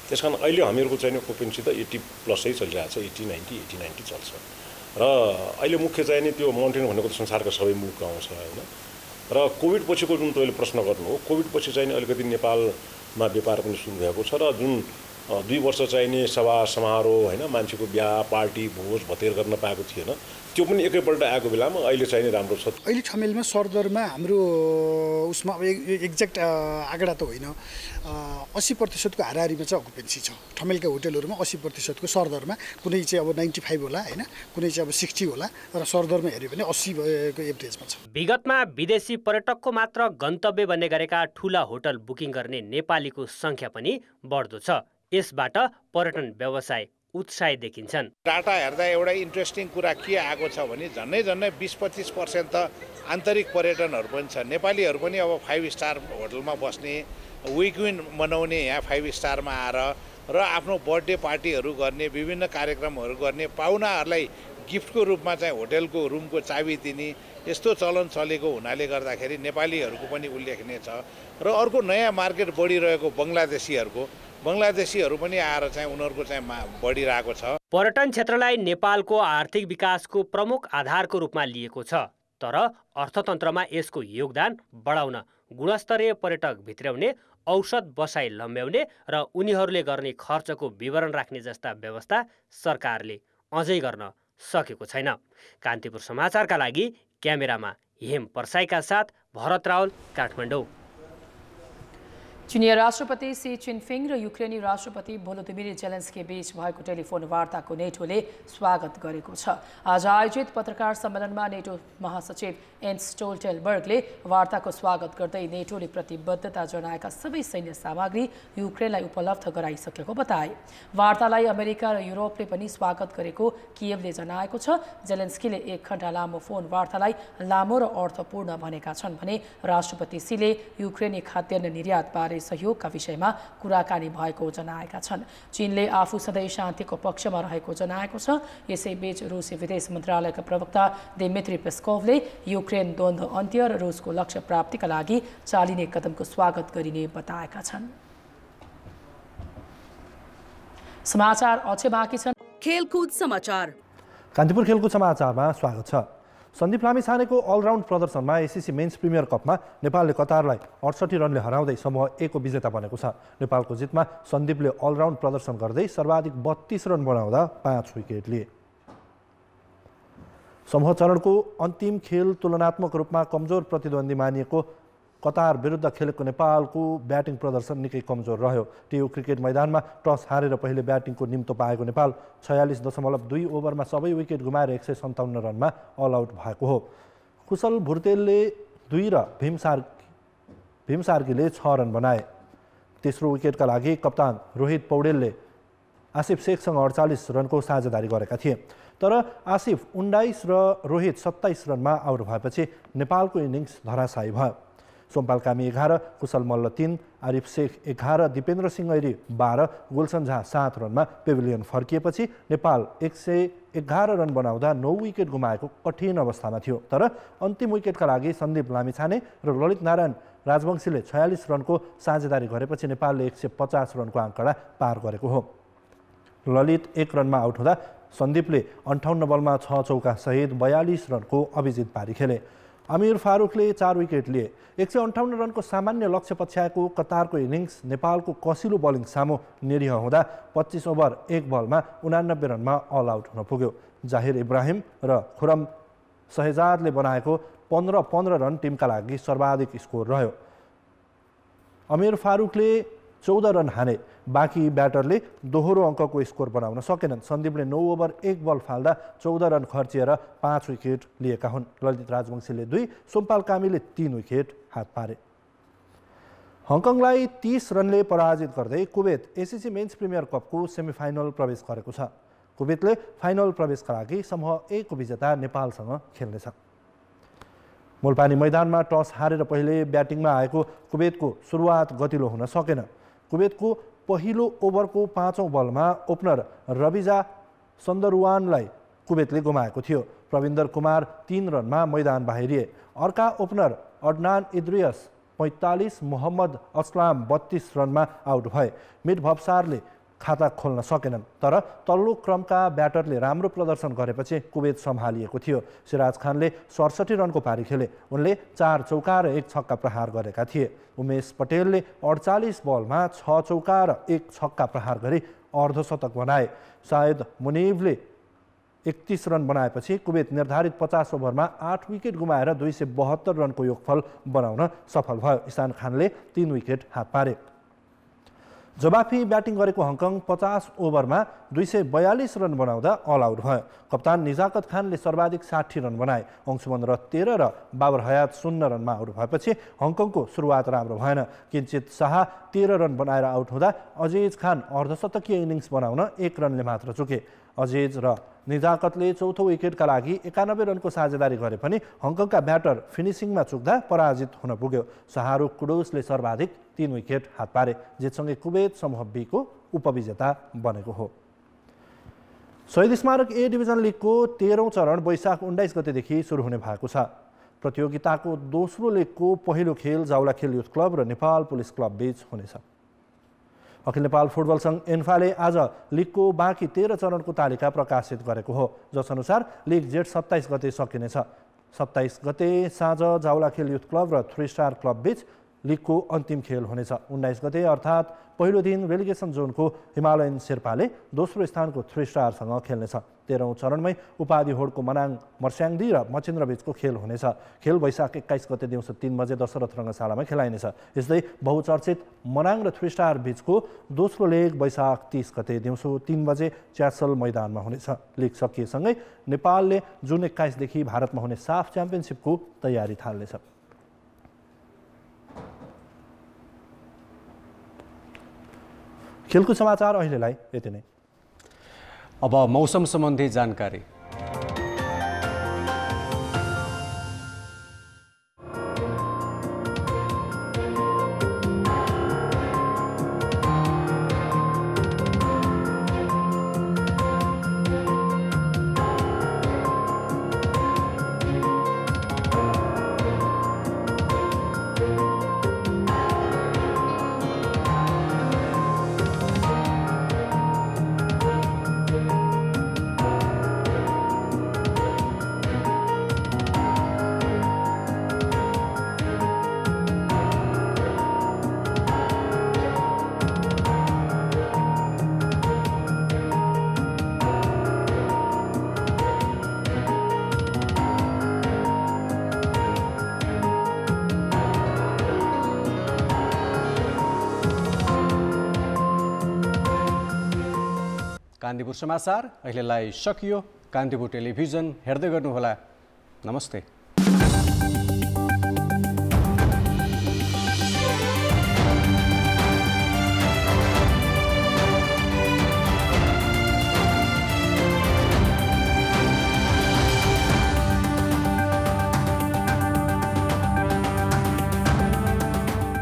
[SPEAKER 14] त्यसकारण अहिले हामीहरूको चाहिने अकुपेन्सी त 80+ चलिरहेको छ, 80-90 चल्छ। र अहिले मुख्य चाहिने त्यो माउन्टेन भनेको त संसारका सबै मुलुकको आउँछ होइन। र कोभिड पछिको जुन तपाईँले प्रश्न गर्नु हो, कोभिड पछि चाहिँ अलिकति नेपालमा व्यापार पनि सुरु भएको छ र जुन 2 वर्ष चाहिने सभा समारोह होइन, मान्छेको बिहा पार्टी भोज भतेर गर्न पाएको थिएन, त्यो पनि एकैपल्ट आएको बेलामा अहिले चाहिने राम्रो छ।
[SPEAKER 15] अहिले ठमेलमा सरदरमा हाम्रो उसमा एक्ज्याक्ट आँकडा त होइन, 80% को हाराहारीमा चाहिँ अकुपेन्सी छ। ठमेलका होटलहरूमा 80% को सरदरमा, कुनै चाहिँ अब 95 होला होइन, कुनै चाहिँ अब 60 होला, तर सरदरमा हेऱ्यो भने 80 को एभरेजमा छ।
[SPEAKER 13] विगतमा विदेशी पर्यटकको मात्र गन्तव्य बन्ने गरेका ठुला होटल बुकिङ गर्ने नेपालीको सङ्ख्या पनि बढ्दो छ। यसबाट पर्यटन व्यवसाय उत्साहित देखिन्छन्।
[SPEAKER 16] डाटा हेर्दा एउटा इन्ट्रेस्टिङ कुरा के आएको छ भने झन्डै 20-25% त आन्तरिक पर्यटनहरू पनि छ। नेपालीहरू पनि अब 5 स्टार होटलमा बस्ने, विकएन्ड मनाउने यहाँ 5 स्टारमा आएर र आफ्नो बर्थडे पार्टीहरू गर्ने, विभिन्न कार्यक्रमहरू गर्ने, पाहुनाहरूलाई गिफ्टको रूपमा चाहिँ होटलको रुमको चाबी दिने यस्तो चलन चलेको हुनाले गर्दाखेरि नेपालीहरूको पनि उल्लेखनीय छ। र अर्को नयाँ मार्केट बढिरहेको बङ्गलादेशीहरू पनि आएर चाहिँ उनीहरूको चाहिँ बढिरहेको छ।
[SPEAKER 13] पर्यटन क्षेत्रलाई नेपालको आर्थिक विकासको प्रमुख आधारको रूपमा लिएको छ। तर अर्थतन्त्रमा यसको योगदान बढाउन गुणस्तरीय पर्यटक भित्र्याउने, औषध बसाई लम्ब्याउने र उनीहरूले गर्ने खर्चको विवरण राख्ने जस्ता व्यवस्था सरकारले अझै गर्न सकेको छैन। कान्तिपुर समाचारका लागि क्यामेरामा हेम पर्साईका साथ भरत रावल, काठमाडौँ।
[SPEAKER 2] चीनिया राष्ट्रपति सी जिनपिङ र युक्रेनी राष्ट्रपति भोलोदिमिर जेलेन्स्की बीच भएको टेलिफोन वार्ताको नेटोले स्वागत गरेको छ। आज आयोजित पत्रकार सम्मेलनमा नेटो महासचिव एन्स स्टोल्टेनबर्गले वार्ताको स्वागत गर्दै नेटोले प्रतिबद्धता जनाएका सबै सैन्य सामग्री युक्रेनलाई उपलब्ध गराइसकेको बताए। वार्तालाई अमेरिका र युरोपले पनि स्वागत गरेको कियवले जनाएको छ। जेलेन्स्कीले 1 घण्टा लामो फोन वार्तालाई लामो र अर्थपूर्ण भनेका छन् भने राष्ट्रपति सीले युक्रेनी खाद्यान्न निर्यातबारे सहयोगका विषयमा कुराकानी भएको जनाएका छन्। चीनले आफू सधैँ शान्तिको पक्षमा रहेको जनाएको छ। यसैबीच रुसी विदेश मन्त्रालयका प्रवक्ता दिमित्री पेस्कोभले युक्रेन द्वन्द्व अन्त्य र रुसको लक्ष्य प्राप्तिका लागि चालिने कदमको स्वागत गरिने बताएका छन्। समाचार अझै बाँकी छन्।
[SPEAKER 12] खेलकुद समाचार।
[SPEAKER 17] कान्तिपुर खेलकुद समाचारमा स्वागत छ। सन्दीप लामिछानेको अलराउन्ड प्रदर्शनमा एसिसी मेन्स प्रिमियर कपमा नेपालले कतारलाई 68 रनले हराउँदै समूह A को विजेता बनेको छ। नेपालको जितमा सन्दीपले अलराउन्ड प्रदर्शन गर्दै सर्वाधिक 32 रन बनाउँदा 5 विकेट लिए। समूह चरणको अन्तिम खेल तुलनात्मक रूपमा कमजोर प्रतिद्वन्दी मानिएको कतार विरुद्ध खेलेको नेपालको ब्याटिङ प्रदर्शन निकै कमजोर रह्यो। टियु क्रिकेट मैदानमा टस हारेर पहिले ब्याटिङको निम्तो पाएको नेपाल 46.2 ओभरमा सबै विकेट गुमाएर 157 रनमा अल आउट भएको हो। कुशल भुर्तेलले 2 र भीम सार्कीले 6 रन बनाए। तेस्रो विकेटका लागि कप्तान रोहित पौडेलले आसिफ शेखसँग 48 रनको साझेदारी गरेका थिए। तर आसिफ 19 र रोहित 27 रनमा आउट भएपछि नेपालको इनिङ्स धराशायी भयो। सोमपाल कामी 11, कुशल मल्ल 3, आरिफ शेख 11, दिपेन्द्र सिंह ऐरी 12, गुलसन झा 7 रनमा पेभिलियन फर्किएपछि नेपाल 111 रन बनाउँदा 9 विकेट गुमाएको कठिन अवस्थामा थियो। तर अन्तिम विकेटका लागि सन्दीप लामिछाने र ललित नारायण राजवंशीले 46 रनको साझेदारी गरेपछि नेपालले 150 रनको आँकडा पार गरेको हो। ललित 1 रनमा आउट हुँदा सन्दीपले 58 बलमा 6 चौका सहित 42 रनको अभिजित पारी खेले। अमिर फारूकले 4 विकेट लिए। 158 रनको सामान्य लक्ष्य पछ्याएको कतारको इनिङ्स नेपालको कसिलो बलिङ सामु निरीह हुँदा 25 ओभर 1 बलमा 89 रनमा अल आउट हुन पुग्यो। जाहिर इब्राहिम र खुरम शहजादले बनाएको 15 रन टिमका लागि सर्वाधिक स्कोर रह्यो। अमिर फारूकले 14 रन हाने। बाँकी ब्याटरले दोहोरो अङ्कको स्कोर बनाउन सकेनन्। सन्दीपले 9 ओभर 1 बल फाल्दा 14 रन खर्चिएर 5 विकेट लिएका हुन्। ललित राजवंशीले 2, सोमपाल कामीले 3 विकेट हात पारे। हङकङलाई 30 रनले पराजित गर्दै कुवेत एसिसी मेन्स प्रिमियर कपको सेमिफाइनल प्रवेश गरेको छ। कुवेतले फाइनल प्रवेशका लागि समूह A को विजेता नेपालसँग खेल्नेछ। मुलपानी मैदानमा टस हारेर पहिले ब्याटिङमा आएको कुवेतको सुरुवात गतिलो हुन सकेन। कुवेतको पहिलो ओभरको 5औं बलमा ओपनर रविजा सन्दरुवानलाई कुवेतले गुमाएको थियो। प्रविन्दर कुमार 3 रनमा मैदान बाहिरिए। अर्का ओपनर अडनान इद्रियस 45, मोहम्मद अस्लाम 32 रनमा आउट भए। मिड भब्सारले खाता खोल्न सकेनन्। तर तल्लो क्रमका ब्याटरले राम्रो प्रदर्शन गरेपछि कुवेत सम्हालिएको थियो। सिराज खानले 67 रनको पारी खेले। उनले 4 चौका र 1 छक्का प्रहार गरेका थिए। उमेश पटेलले 48 बलमा 6 चौका र 1 छक्का प्रहार गरी अर्धशतक बनाए। सायद मुनिबले 31 रन बनाएपछि कुवेत निर्धारित 50 ओभरमा 8 विकेट गुमाएर 272 रनको योगफल बनाउन सफल भयो। इसान खानले 3 विकेट हात पारे। जवाफी ब्याटिङ गरेको हङकङ 50 ओभरमा 242 रन बनाउँदा अल आउट भयो। कप्तान निजाकत खानले सर्वाधिक 60 रन बनाए। अंशुमन र 13 र बाबर हयात 0 रनमा आउट भएपछि हङकङको सुरुवात राम्रो भएन। किञ्चित शाह 13 रन बनाएर आउट हुँदा अजिज खान अर्धशतकीय इनिङ्स बनाउन 1 रनले मात्र चुके। अजिज र निजाकतले चौथो विकेटका लागि 91 रनको साझेदारी गरे पनि हङकङका ब्याटर फिनिसिङमा चुक्दा पराजित हुन पुग्यो। शाहरुख कुडुसले सर्वाधिक 3 विकेट हात पारे। जितसँगै कुवेत समूह B को उपविजेता बनेको हो। शहीद स्मारक A डिभिजन लिगको 13औं चरण वैशाख 19 गतेदेखि सुरु हुने भएको छ। प्रतियोगिताको दोस्रो लेगको पहिलो खेल जाउलाखेल युथ क्लब र नेपाल पुलिस क्लब बीच हुनेछ। अखिल नेपाल फुटबल सङ्घ एन्फाले आज लिगको बाँकी 13 चरणको तालिका प्रकाशित गरेको हो, जसअनुसार लिग जेठ 27 गते सकिनेछ। 27 गते साँझ जाउलाखेल युथ क्लब र 3 स्टार क्लब बीच लिगको अन्तिम खेल हुनेछ। 19 गते अर्थात् पहिलो दिन रेलिगेसन जोनको हिमालयन शेर्पाले दोस्रो स्थानको 3 स्टारसँग खेल्नेछ। 13औं चरणमै उपाधि होडको मनाङ मर्स्याङदी र मचिन्द्र बीचको खेल हुनेछ। खेल वैशाख 21 गते दिउँसो 3 बजे दशरथ रङ्गशालामा खेलाइनेछ। यस्तै बहुचर्चित मनाङ र 3 स्टार बीचको दोस्रो लेग वैशाख 30 गते दिउँसो 3 बजे च्यासल मैदानमा हुनेछ। लिग सकिएसँगै नेपालले जुन 21 देखि भारतमा हुने साफ च्याम्पियनसिपको तयारी थाल्नेछ। खेलकुद समाचार अहिलेलाई यति नै।
[SPEAKER 1] अब मौसम सम्बन्धी जानकारी। कान्तिपुर समाचार अहिलेलाई सकियो। कान्तिपुर टेलिभिजन हेर्दै गर्नुहोला। नमस्ते।